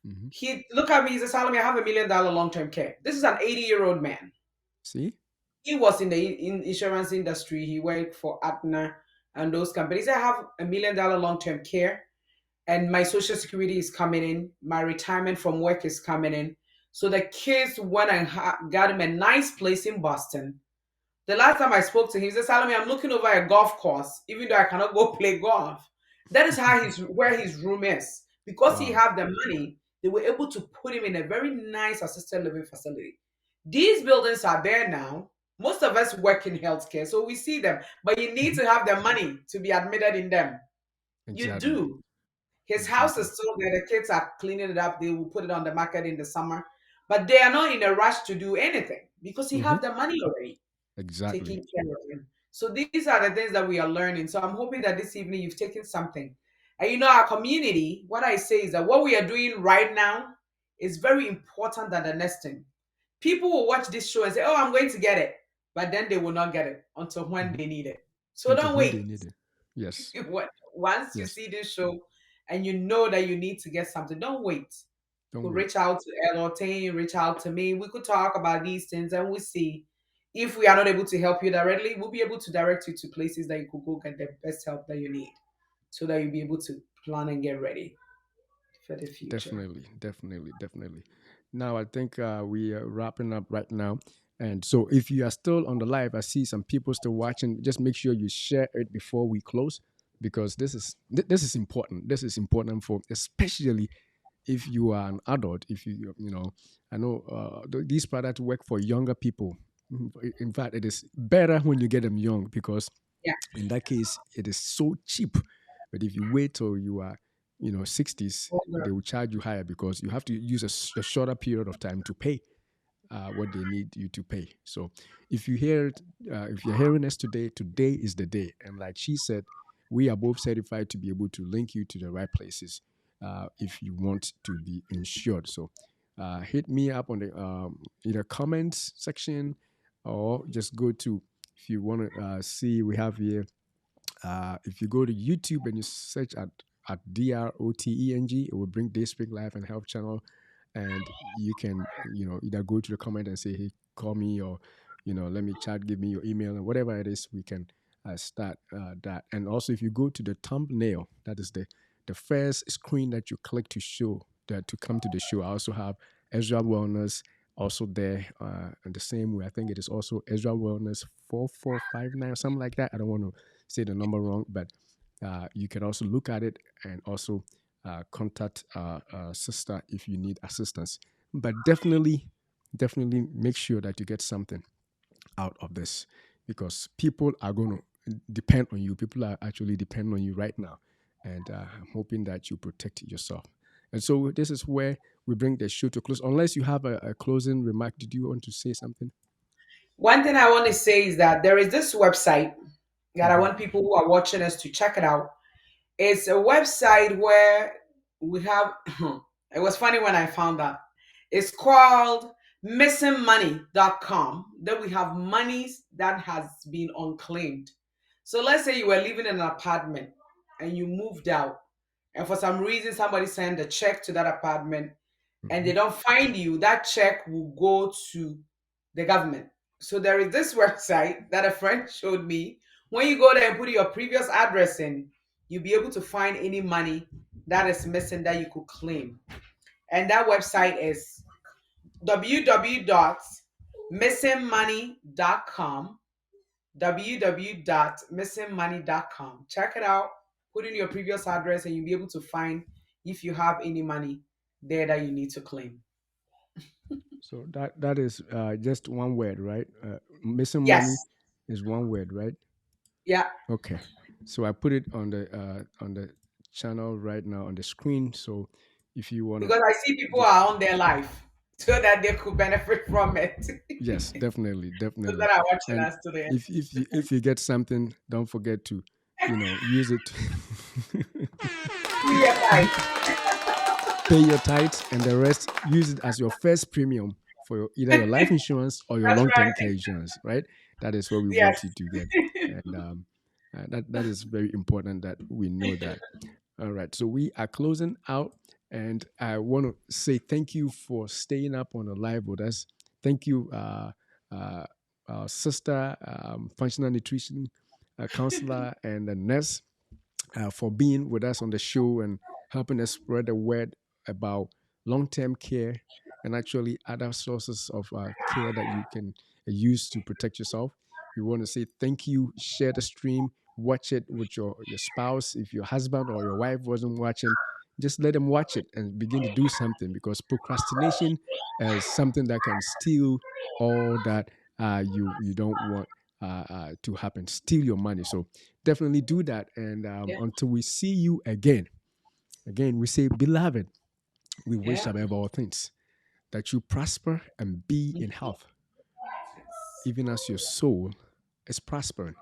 Hmm. He look at me. He says, "Salome, I have $1 million long term care." This is an 80-year-old man. See. He was in the insurance industry. He worked for Aetna and those companies. I have $1 million long term care, and my social security is coming in. My retirement from work is coming in. So the kids went and got him a nice place in Boston. The last time I spoke to him, he said, Salome, I'm looking over a golf course, even though I cannot go play golf. That is how where his room is. Because he Wow. had the money, they were able to put him in a very nice assisted living facility. These buildings are there now. Most of us work in healthcare, so we see them. But you need Mhm. to have the money to be admitted in them. You Exactly. do. His house Exactly. is still there. The kids are cleaning it up. They will put it on the market in the summer. But they are not in a rush to do anything because he Hmm. have the money already Exactly. taking care of him. So these are the things that we are learning. So I'm hoping that this evening you've taken something. And our community, what I say is that what we are doing right now is very important than the next thing. People will watch this show and say, "Oh, I'm going to get it," but then they will not get it until when Hmm. they need it. So Until don't when they wait. need it. Yes. Once you Yes. see this show and you know that you need to get something, don't wait. Don't Could wait. reach out to Elotain, reach out to me. We could talk about these things and we see if we are not able to help you directly, we'll be able to direct you to places that you could go get the best help that you need so that you'll be able to plan and get ready for the future. Definitely. Definitely. Definitely. Now, I think we are wrapping up right now. And so, if you are still on the live, I see some people still watching. Just make sure you share it before we close, because this is important. This is important for, especially if you are an adult. If I know these products work for younger people. In fact, it is better when you get them young, because Yeah. in that case it is so cheap. But if you wait till you are 60s, Older. they will charge you higher because you have to use a shorter period of time to pay what they need you to pay. So if you hear it, if you're hearing us today, today is the day. And like she said, we are both certified to be able to link you to the right places if you want to be insured. So hit me up on the either comments section, or just go to, if you want to see, we have here, if you go to YouTube and you search at DROTENG, it will bring Dayspring Life and Health Channel, and you can either go to the comment and say, hey, call me, or let me chat, give me your email, and whatever it is, we can start that. And also, if you go to the thumbnail, that is the first screen that you click to show that to come to the show. I also have Ezra Wellness also there, and the same way, I think it is also Ezra Wellness 4459 or something like that. I don't want to say the number wrong, but you can also look at it and also contact sister if you need assistance. But definitely make sure that you get something out of this, because people are going to depend on you. People are actually depending on you right now, and I'm hoping that you protect yourself. And so this is where we bring the show to close. Unless you have a closing remark, did you want to say something? One thing I want to say is that there is this website that I Mm-hmm. want people who are watching us to check it out. It's a website where we have it was funny when I found that. It's called missingmoney.com. Then we have monies that has been unclaimed. So let's say you were living in an apartment and you moved out, and for some reason somebody sent a check to that apartment and Hmm. they don't find you, that check will go to the government. So there is this website that a friend showed me. When you go there and put your previous address in, you'll be able to find any money that is missing that you could claim. And that website is www.missingmoney.com. www.missingmoney.com. Check it out, put in your previous address, and you'll be able to find if you have any money there that you need to claim. So that is just one word, right? Missing money Yes. is one word, right? Yeah. Okay. So I put it on the channel right now on the screen. So if you wanna Because I see people just are on their life so that they could benefit from it. yes, definitely, Those definitely. that are watching And us today. if you get something, don't forget to, use it. Free your life. Pay your tithes and the rest. Use it as your first premium for either your life insurance or your That's long term right. care insurance. Right. That is what we Yes. want you to get, and that is very important that we know that. All right. So we are closing out, and I want to say thank you for staying up on the live with us. Thank you, uh, our sister, functional nutrition counselor, and the nurse for being with us on the show and helping us spread the word about long term care and actually other sources of care that you can use to protect yourself. We want to say thank you. Share the stream, watch it with your spouse. If your husband or your wife wasn't watching, just let them watch it and begin to do something because procrastination is something that can steal all that you don't want to happen, steal your money. So definitely do that. And Yeah. until we see you again, we say, beloved, we wish Yeah. above all things that you prosper and be in health, even as your soul is prospering.